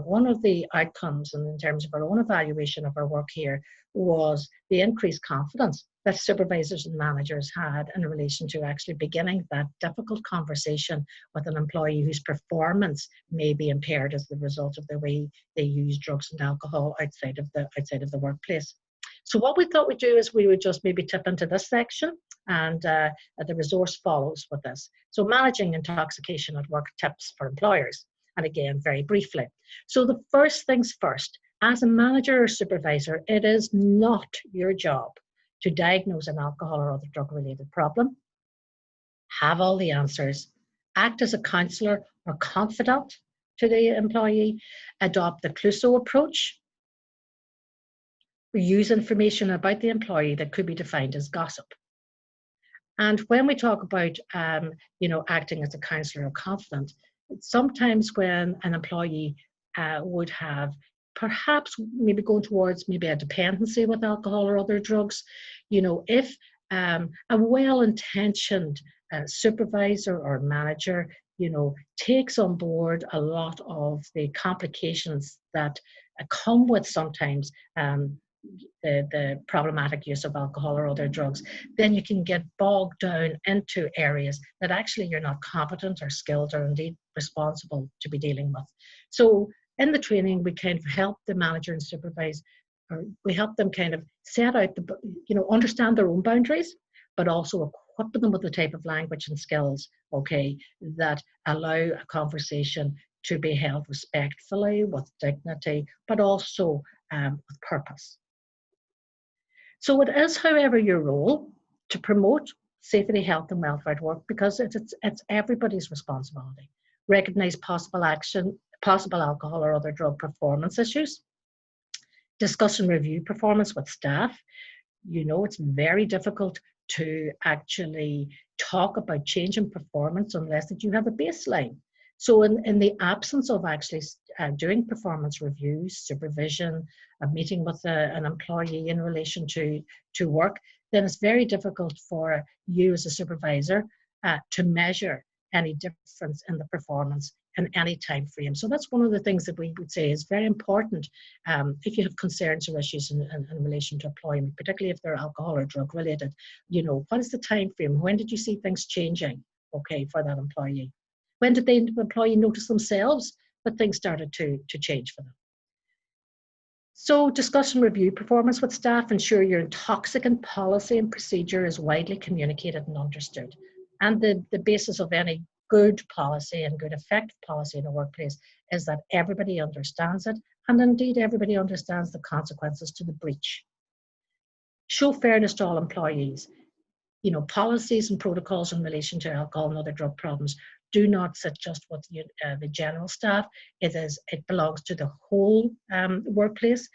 Speaker 3: one of the outcomes in terms of our own evaluation of our work here was the increased confidence that supervisors and managers had in relation to actually beginning that difficult conversation with an employee whose performance may be impaired as the result of the way they use drugs and alcohol outside of the workplace. So what we thought we'd do is we would just maybe tip into this section, and the resource follows with this. So managing intoxication at work tips for employers. And again, very briefly. So the first things first, as a manager or supervisor, it is not your job to diagnose an alcohol or other drug-related problem, have all the answers, act as a counsellor or confidant to the employee, adopt the Clouseau approach, or use information about the employee that could be defined as gossip. And when we talk about, acting as a counsellor or confidant, sometimes when an employee would have perhaps maybe going towards maybe a dependency with alcohol or other drugs, if a well-intentioned supervisor or manager, takes on board a lot of the complications that come with sometimes the problematic use of alcohol or other drugs, then you can get bogged down into areas that actually you're not competent or skilled or indeed responsible to be dealing with. So in the training, we kind of help the manager and supervise, or we help them kind of set out understand their own boundaries, but also equip them with the type of language and skills, okay, that allow a conversation to be held respectfully, with dignity, but also with purpose. So it is, however, your role to promote safety, health and welfare at work, because it's everybody's responsibility. Recognise possible alcohol or other drug performance issues. Discuss and review performance with staff. You know, it's very difficult to actually talk about change in performance unless that you have a baseline. So in the absence of actually doing performance reviews, supervision, a meeting with an employee in relation to work, then it's very difficult for you as a supervisor to measure any difference in the performance in any time frame. So that's one of the things that we would say is very important if you have concerns or issues in relation to employment, particularly if they're alcohol or drug related. You know, what is the time frame? When did you see things changing, okay, for that employee? When did the employee notice themselves that things started to change for them? So discuss and review performance with staff. Ensure your intoxicant policy and procedure is widely communicated and understood. And the basis of any good policy and good effective policy in a workplace is that everybody understands it, and indeed everybody understands the consequences to the breach. Show fairness to all employees. You know, policies and protocols in relation to alcohol and other drug problems do not sit just with the general staff. It belongs to the whole workplace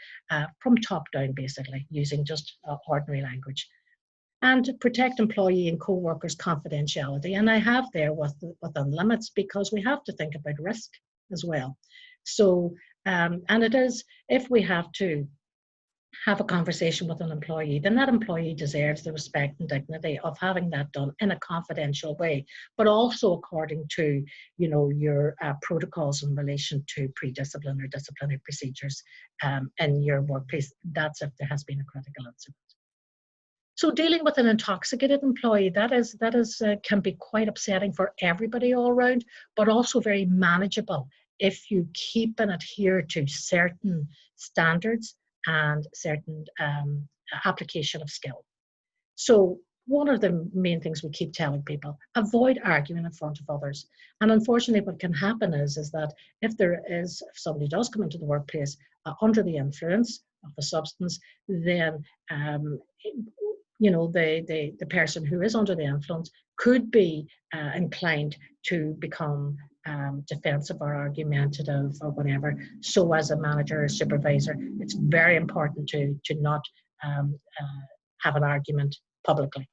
Speaker 3: from top down, basically, using just ordinary language. And to protect employee and co-workers' confidentiality. And I have there within limits, because we have to think about risk as well. So, and it is, if we have to have a conversation with an employee, then that employee deserves the respect and dignity of having that done in a confidential way, but also according to, you know, your protocols in relation to pre-discipline or disciplinary procedures in your workplace. That's if there has been a critical incident. So dealing with an intoxicated employee, that can be quite upsetting for everybody all around, but also very manageable if you keep and adhere to certain standards and certain application of skill. So one of the main things we keep telling people, avoid arguing in front of others. And unfortunately, what can happen is that if somebody does come into the workplace under the influence of a substance, then you know, the person who is under the influence could be inclined to become defensive or argumentative or whatever. So as a manager or supervisor, it's very important to not have an argument publicly,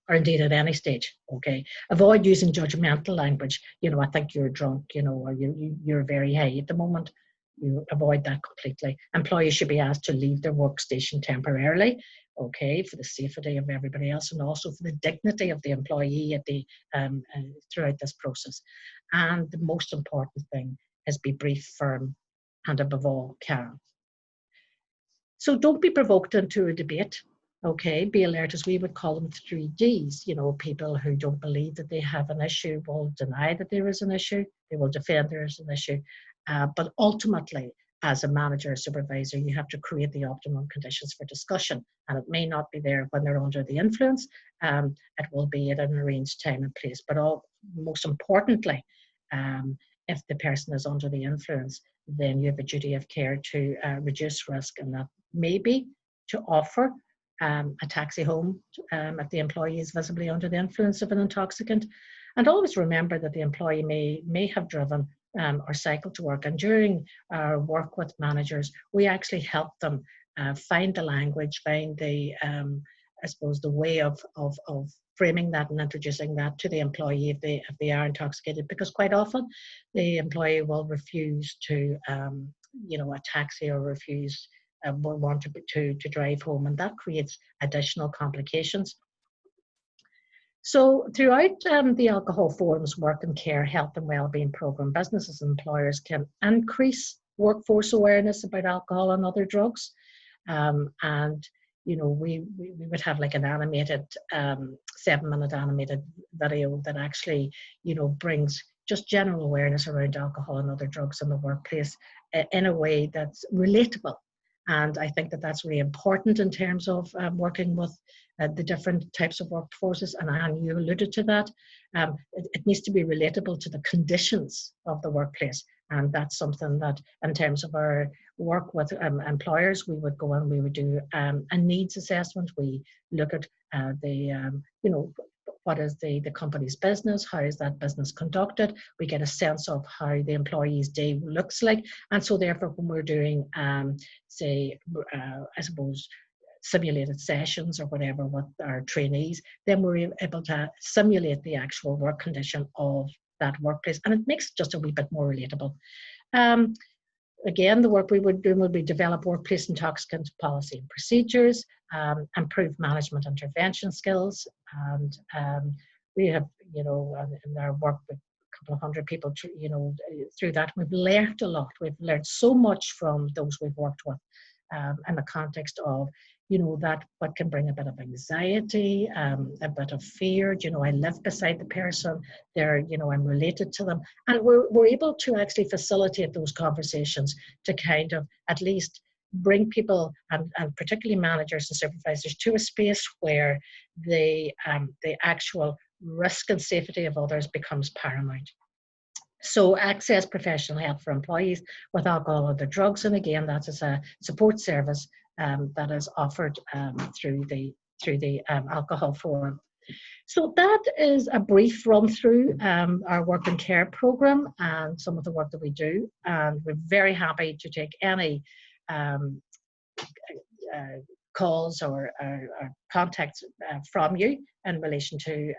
Speaker 3: or indeed at any stage, okay? Avoid using judgmental language. You know, I think you're drunk, you know, or you're very high at the moment. You avoid that completely. Employees should be asked to leave their workstation temporarily, okay, for the safety of everybody else and also for the dignity of the employee at the throughout this process. And the most important thing is be brief, firm, and above all, calm. So don't be provoked into a debate. Okay, be alert, as we would call them, 3 Ds. You know, people who don't believe that they have an issue will deny that there is an issue. They will defend there is an issue. But ultimately, as a manager or supervisor, you have to create the optimum conditions for discussion. And it may not be there when they're under the influence. It will be at an arranged time and place. But most importantly, if the person is under the influence, then you have a duty of care to reduce risk, and that may be to offer a taxi home if the employee is visibly under the influence of an intoxicant. And always remember that the employee may have driven or cycled to work. And during our work with managers, we actually help them find the language, find the, I suppose, the way of framing that and introducing that to the employee if they are intoxicated, because quite often the employee will refuse to, you know, a taxi, or refuse will want to drive home, and that creates additional complications. So throughout the Alcohol Forum's work and care, health and wellbeing program, businesses and employers can increase workforce awareness about alcohol and other drugs. And, you know, we would have like an animated, 7-minute animated video that actually, you know, brings just general awareness around alcohol and other drugs in the workplace in a way that's relatable And I think that that's really important in terms of working with the different types of workforces. And Anne, you alluded to that. It needs to be relatable to the conditions of the workplace. And that's something that, in terms of our work with employers, we would go and we would do a needs assessment. We look at what is the company's business, how is that business conducted. We get a sense of how the employee's day looks like. And so therefore, when we're doing, I suppose, simulated sessions or whatever with our trainees, then we're able to simulate the actual work condition of that workplace, and it makes it just a wee bit more relatable. Again, the work we would do would be develop workplace intoxicant policy and procedures, improve management intervention skills, and we have, in our work with a couple of hundred people, through that, we've learned a lot. We've learned so much from those we've worked with in the context of, that what can bring a bit of anxiety, a bit of fear. I live beside the person, I'm related to them. And we're able to actually facilitate those conversations to kind of at least bring people, and particularly managers and supervisors, to a space where the actual risk and safety of others becomes paramount. So access professional help for employees with alcohol or other drugs, and again, that is a support service that is offered through the alcohol forum. So that is a brief run through our work and care program and some of the work that we do, and we're very happy to take any calls or contacts from you in relation to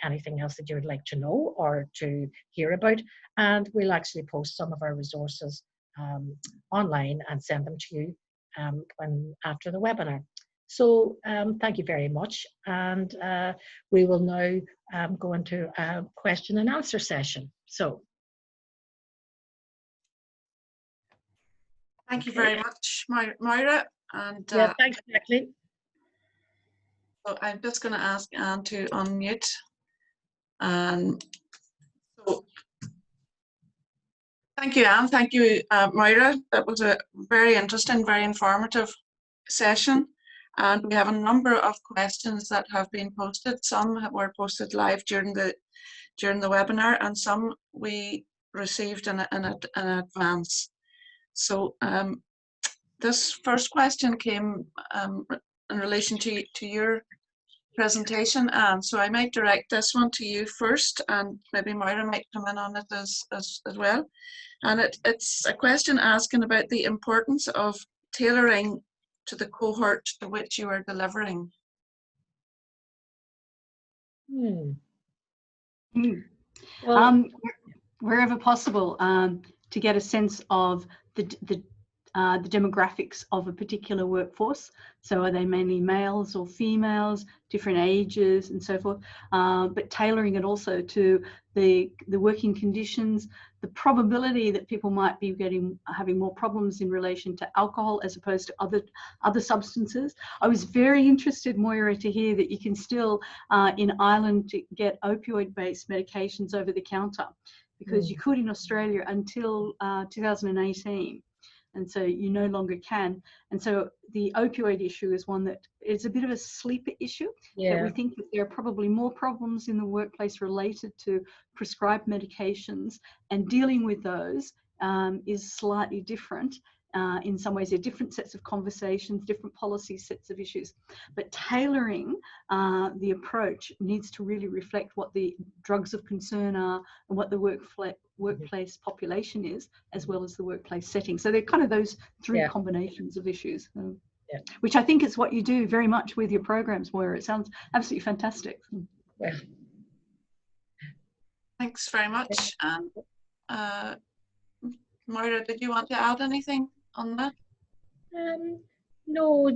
Speaker 3: anything else that you would like to know or to hear about. And we'll actually post some of our resources online and send them to you after the webinar. So thank you very much. And we will now go into a question and answer session. So.
Speaker 2: Thank you very much, Moira. And
Speaker 3: yeah, thanks, Jacqueline.
Speaker 2: So I'm just going to ask Anne to unmute. So thank you, Anne. Thank you, Moira. That was a very interesting, very informative session. And we have a number of questions that have been posted. Some were posted live during the webinar, and some we received in advance. So this first question came in relation to your presentation, Anne. So I might direct this one to you first, and maybe Moira might come in on it as well. And it's a question asking about the importance of tailoring to the cohort to which you are delivering.
Speaker 1: Well, wherever possible, to get a sense of the demographics of a particular workforce. So are they mainly males or females, different ages and so forth, but tailoring it also to the working conditions, the probability that people might be having more problems in relation to alcohol as opposed to other substances. I was very interested, Moira, to hear that you can still in Ireland get opioid-based medications over the counter, because you could in Australia until 2018. And so you no longer can. And so the opioid issue is one that is a bit of a sleeper issue. That we think that there are probably more problems in the workplace related to prescribed medications, and dealing with those is slightly different. In some ways, they're different sets of conversations, different policy sets of issues. But tailoring the approach needs to really reflect what the drugs of concern are and what the workplace population is, as well as the workplace setting. So they're kind of those three combinations of issues, which I think is what you do very much with your programs, Moira. It sounds absolutely fantastic.
Speaker 2: Thanks very much. Moira, did you want to add anything on that?
Speaker 3: No,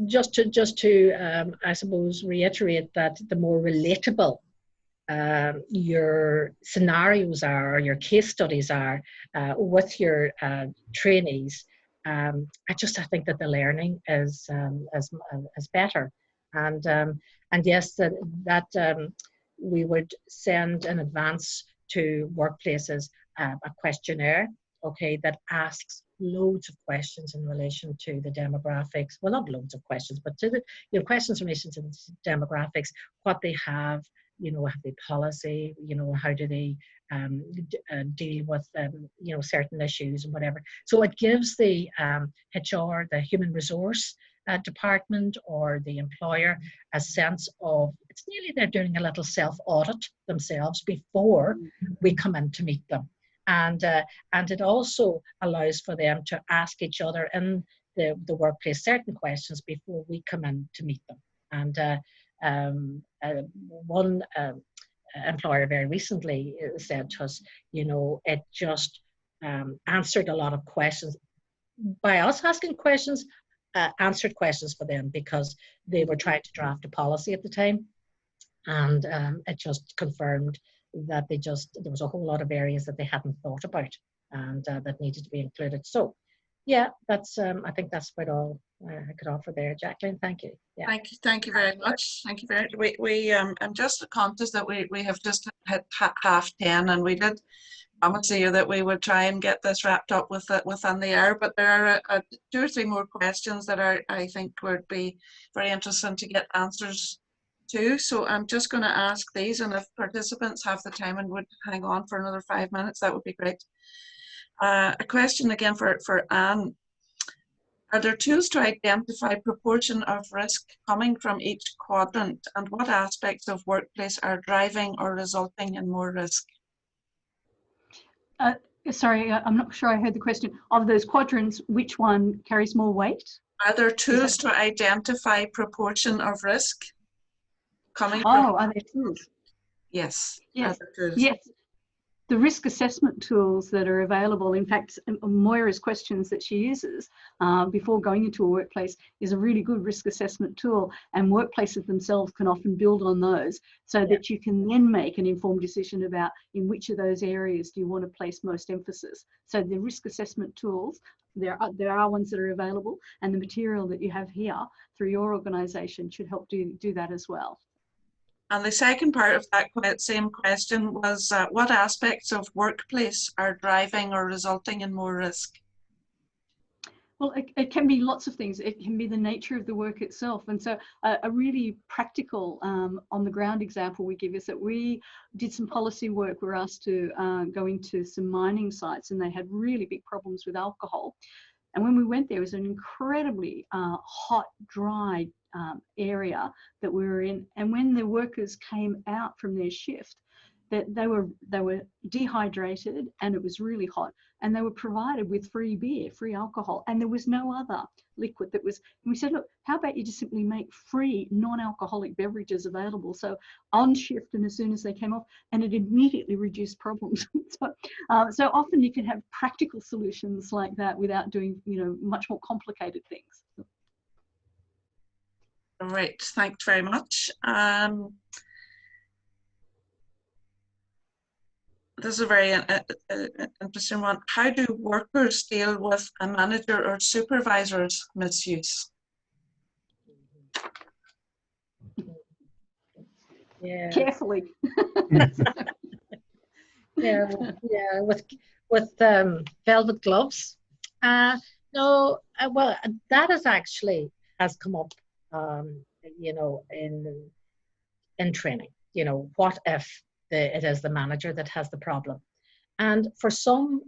Speaker 3: just to I suppose reiterate that the more relatable your scenarios are, or your case studies are with your trainees, I think that the learning is better, and yes, that we would send in advance to workplaces a questionnaire, that asks loads of questions in relation to the demographics. Well, not loads of questions, but to the questions in relation to the demographics, what they have, have they policy, how do they deal with certain issues and whatever. So it gives the HR, the human resource department, or the employer a sense of, it's nearly they're doing a little self-audit themselves before we come in to meet them. And it also allows for them to ask each other in the workplace certain questions before we come in to meet them. And one employer very recently said to us, it just answered a lot of questions by us asking questions, answered questions for them, because they were trying to draft a policy at the time, and it just confirmed that there was a whole lot of areas that they hadn't thought about, and that needed to be included. So yeah, that's I think that's about all I could offer there. Jacqueline, thank you. Yeah.
Speaker 2: Thank you very much. Thank you very much. I'm just conscious that we have just hit 10:30, and we did promise you that we would try and get this wrapped up within the hour, but there are 2 or 3 more questions that I think would be very interesting to get answers to. So I'm just going to ask these, and if participants have the time and would hang on for another 5 minutes, that would be great. A question again for Anne. Are there tools to identify proportion of risk coming from each quadrant, and what aspects of workplace are driving or resulting in more risk?
Speaker 1: Sorry, I'm not sure I heard the question. Of those quadrants, which one carries more weight?
Speaker 2: Are there tools to identify proportion of risk coming from?
Speaker 1: Oh, are there tools?
Speaker 2: Yes.
Speaker 1: Yes.
Speaker 2: Are there tools?
Speaker 1: Yes. The risk assessment tools that are available, in fact, Moira's questions that she uses before going into a workplace is a really good risk assessment tool, and workplaces themselves can often build on those so that you can then make an informed decision about in which of those areas do you want to place most emphasis. So the risk assessment tools, there are ones that are available, and the material that you have here through your organisation should help do that as well.
Speaker 2: And the second part of that same question was, what aspects of workplace are driving or resulting in more risk?
Speaker 1: Well, it can be lots of things. It can be the nature of the work itself. And so a really practical on the ground example we give is that we did some policy work. We were asked to go into some mining sites, and they had really big problems with alcohol. And when we went there, it was an incredibly hot, dry area that we were in. And when the workers came out from their shift, that they were dehydrated, and it was really hot, and they were provided with free beer, free alcohol, and there was no other liquid that was. And we said, look, how about you just simply make free non-alcoholic beverages available? So on shift, and as soon as they came off, and it immediately reduced problems. So often you can have practical solutions like that without doing much more complicated things.
Speaker 2: All right, thanks very much. This is a very interesting one. How do workers deal with a manager or supervisor's misuse?
Speaker 3: Yeah.
Speaker 1: Carefully.
Speaker 3: yeah, with velvet gloves. No, well, that has come up, in training. What if it is the manager that has the problem? And for some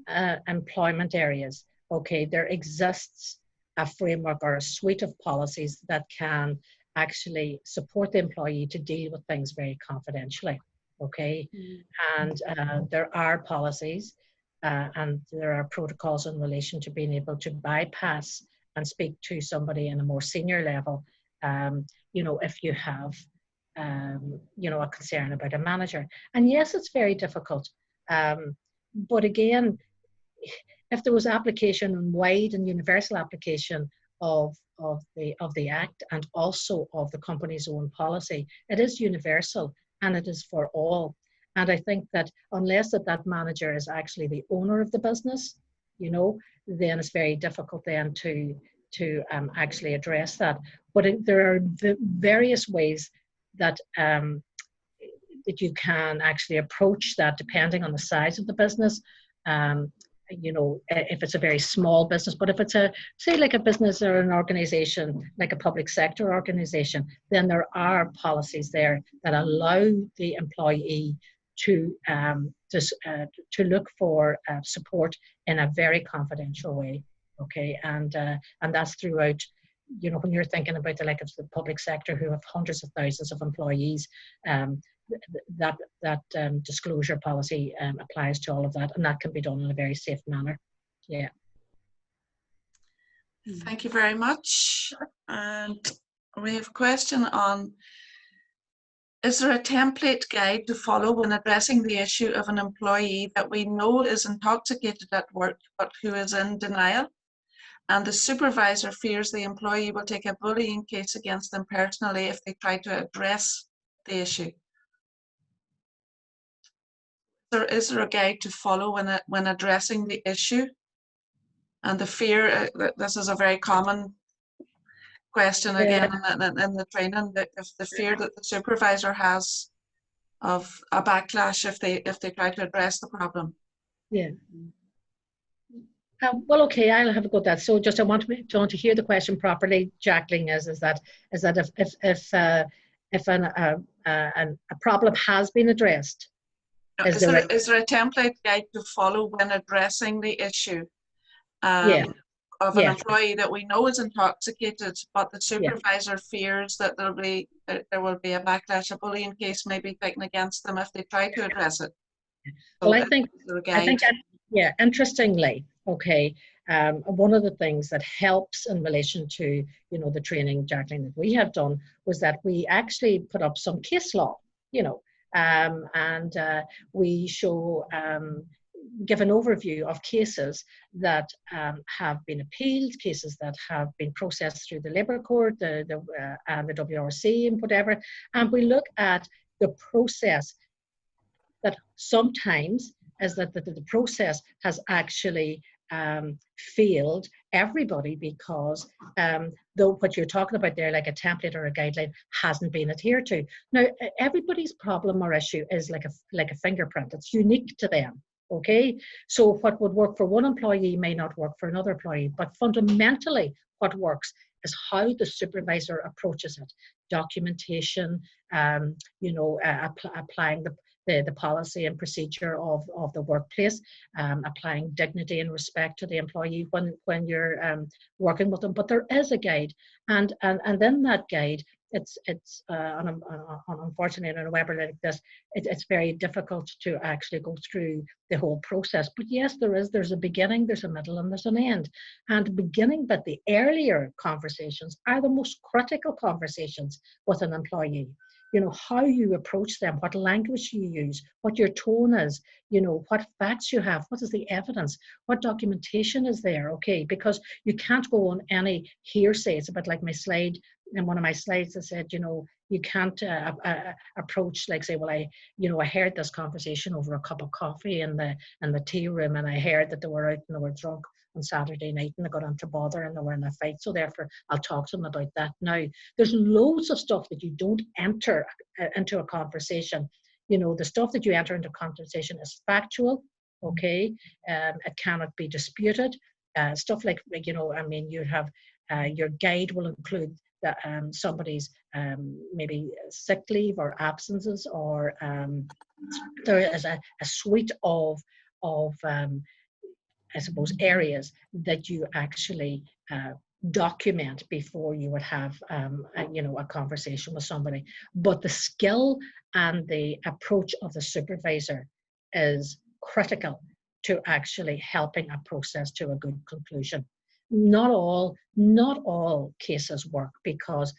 Speaker 3: employment areas, okay, there exists a framework or a suite of policies that can actually support the employee to deal with things very confidentially, okay? And there are policies and there are protocols in relation to being able to bypass and speak to somebody in a more senior level, if you have a concern about a manager. And yes, it's very difficult. But again, if there was application and wide and universal application of the Act and also of the company's own policy, it is universal and it is for all. And I think that unless that manager is actually the owner of the business, then it's very difficult then to actually address that. But there are various ways that that you can actually approach that depending on the size of the business. if it's a very small business, but if it's say like a business or an organization, like a public sector organization, then there are policies there that allow the employee to look for support in a very confidential way. Okay, and that's throughout. When you're thinking about the public sector, who have hundreds of thousands of employees, that disclosure policy applies to all of that, and that can be done in a very safe manner. Yeah.
Speaker 2: Thank you very much. And we have a question on: is there a template guide to follow when addressing the issue of an employee that we know is intoxicated at work but who is in denial, and the supervisor fears the employee will take a bullying case against them personally if they try to address the issue? Is there a guide to follow when addressing the issue? And the fear, this is a very common question again in the training, that if the fear that the supervisor has of a backlash if they try to address the problem.
Speaker 3: Yeah. Well, okay, I'll have a go at that. So just I want to hear the question properly, Jacqueline, is that if a problem has been addressed,
Speaker 2: is there a template guide to follow when addressing the issue of an employee that we know is intoxicated, but the supervisor fears that there will be a backlash, a bullying case may be taken against them if they try to address it? So
Speaker 3: well, I think interestingly, okay, one of the things that helps in relation to the training, Jacqueline, that we have done was that we actually put up some case law, and we show give an overview of cases that have been appealed, cases that have been processed through the Labour Court, the WRC and whatever, and we look at the process that sometimes is that the process has actually failed everybody because though what you're talking about there, like a template or a guideline, hasn't been adhered to. Now, everybody's problem or issue is like a fingerprint. It's unique to them. Okay, so what would work for one employee may not work for another employee, but fundamentally what works is how the supervisor approaches it. Documentation, applying the policy and procedure of the workplace, applying dignity and respect to the employee when you're working with them. But there is a guide, and then that guide, it's unfortunately in a webinar like this, it's very difficult to actually go through the whole process. But yes, there's a beginning, there's a middle, and there's an end. And beginning, but the earlier conversations are the most critical conversations with an employee. How you approach them, what language you use, what your tone is, what facts you have, what is the evidence, what documentation is there, okay? Because you can't go on any hearsay. It's a bit like my slide, in one of my slides, I said, you can't approach, like, say, well, I heard this conversation over a cup of coffee in the tea room, and I heard that they were out and they were drunk on Saturday night and they got into bother and they were in a fight, so therefore I'll talk to them about that. Now, there's loads of stuff that you don't enter into a conversation. The stuff that you enter into a conversation is factual, okay? It cannot be disputed. Stuff like, you have your guide will include that somebody's maybe sick leave or absences, or there is a suite of I suppose areas that you actually document before you would have a conversation with somebody. But the skill and the approach of the supervisor is critical to actually helping a process to a good conclusion. Not all cases work because,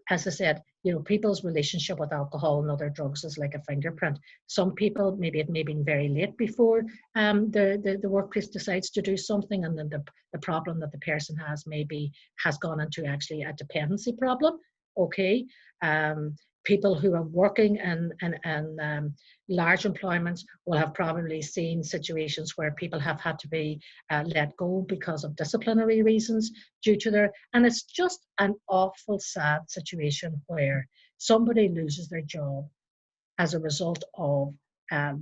Speaker 3: as I said, people's relationship with alcohol and other drugs is like a fingerprint. Some people, maybe it may be very late before the workplace decides to do something, and then the problem that the person has gone into actually a dependency problem. Okay, people who are working in large employments will have probably seen situations where people have had to be let go because of disciplinary reasons due to and it's just an awful sad situation where somebody loses their job as a result of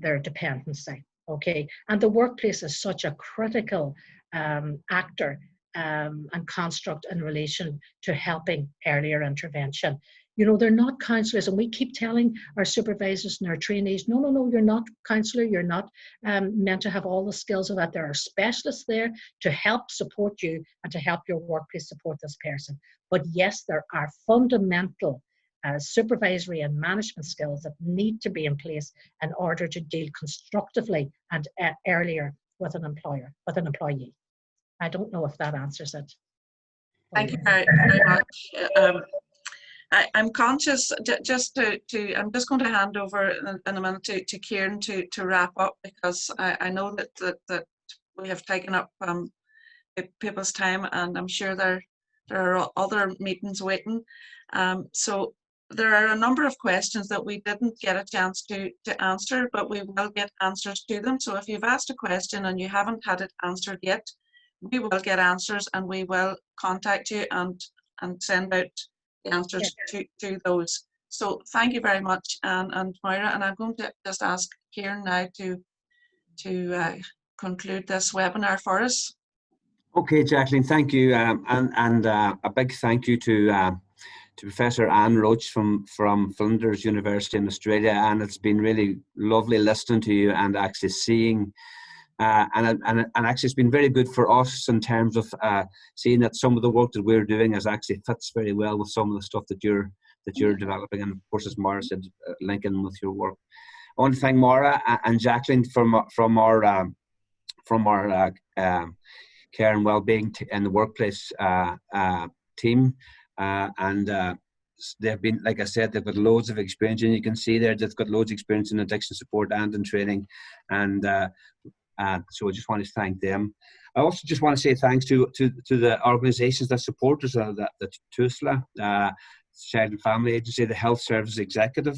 Speaker 3: their dependency. Okay, and the workplace is such a critical actor and construct in relation to helping earlier intervention. You know, they're not counsellors, and we keep telling our supervisors and our trainees, no, no, no, you're not counsellor, you're not meant to have all the skills of that. There are specialists there to help support you and to help your workplace support this person. But yes, there are fundamental supervisory and management skills that need to be in place in order to deal constructively and earlier with an employee. I don't know if that answers it.
Speaker 2: Thank you very, very much. I'm conscious, just I'm just going to hand over in a minute to Kieran to wrap up, because I know that we have taken up people's time, and I'm sure there are other meetings waiting. So there are a number of questions that we didn't get a chance to answer, but we will get answers to them. So if you've asked a question and you haven't had it answered yet, we will get answers, and we will contact you and send out the answers to those. So thank you very much, and Moira, and I'm going to just ask Kieran now to conclude this webinar for us.
Speaker 4: Okay, Jacqueline, thank you, and a big thank you to Professor Anne Roach from Flinders University in Australia, and it's been really lovely listening to you and actually seeing. And actually, it's been very good for us in terms of seeing that some of the work that we're doing actually fits very well with some of the stuff that you're developing, and of course, as Maura said, linking with your work. I want to thank Maura and Jacqueline from our care and well-being in the workplace team, and they've been, like I said, they've got loads of experience, and you can see there they've got loads of experience in addiction support and in training, and so I just want to thank them. I also just want to say thanks to the organisations that support us, the TUSLA, Child and Family Agency, the Health Services Executive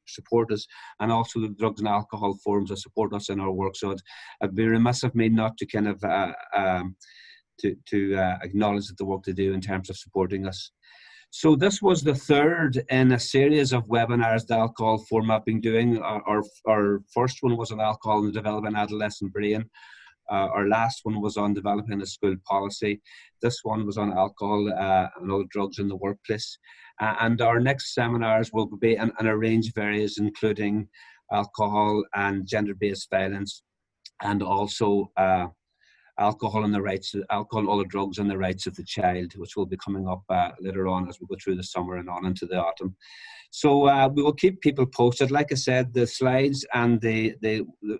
Speaker 4: support us, and also the Drugs and Alcohol Forums that support us in our work. So it'd be remiss of me not to kind of acknowledge the work they do in terms of supporting us. So this was the third in a series of webinars the Alcohol Forum have been doing. Our first one was on alcohol and the developing adolescent brain. Our last one was on developing a school policy. This one was on alcohol and other drugs in the workplace. And our next seminars will be in a range of areas, including alcohol and gender-based violence, and also alcohol and other drugs and the rights of the child, which will be coming up later on as we go through the summer and on into the autumn. So we will keep people posted. Like I said, the slides and the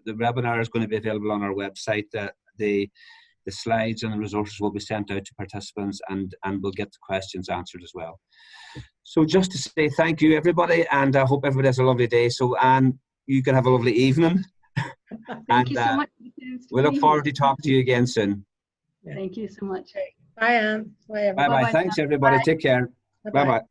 Speaker 4: webinar is going to be available on our website. The slides and the resources will be sent out to participants, and we'll get the questions answered as well. So just to say thank you, everybody, and I hope everybody has a lovely day. So Anne, you can have a lovely evening.
Speaker 1: Thank you so much.
Speaker 4: We look forward to talking to you again soon.
Speaker 1: Thank you so much.
Speaker 3: Bye, Anne. Bye, everybody.
Speaker 4: Bye-bye. Thanks, everybody.
Speaker 1: Bye.
Speaker 4: Take care. Bye-bye.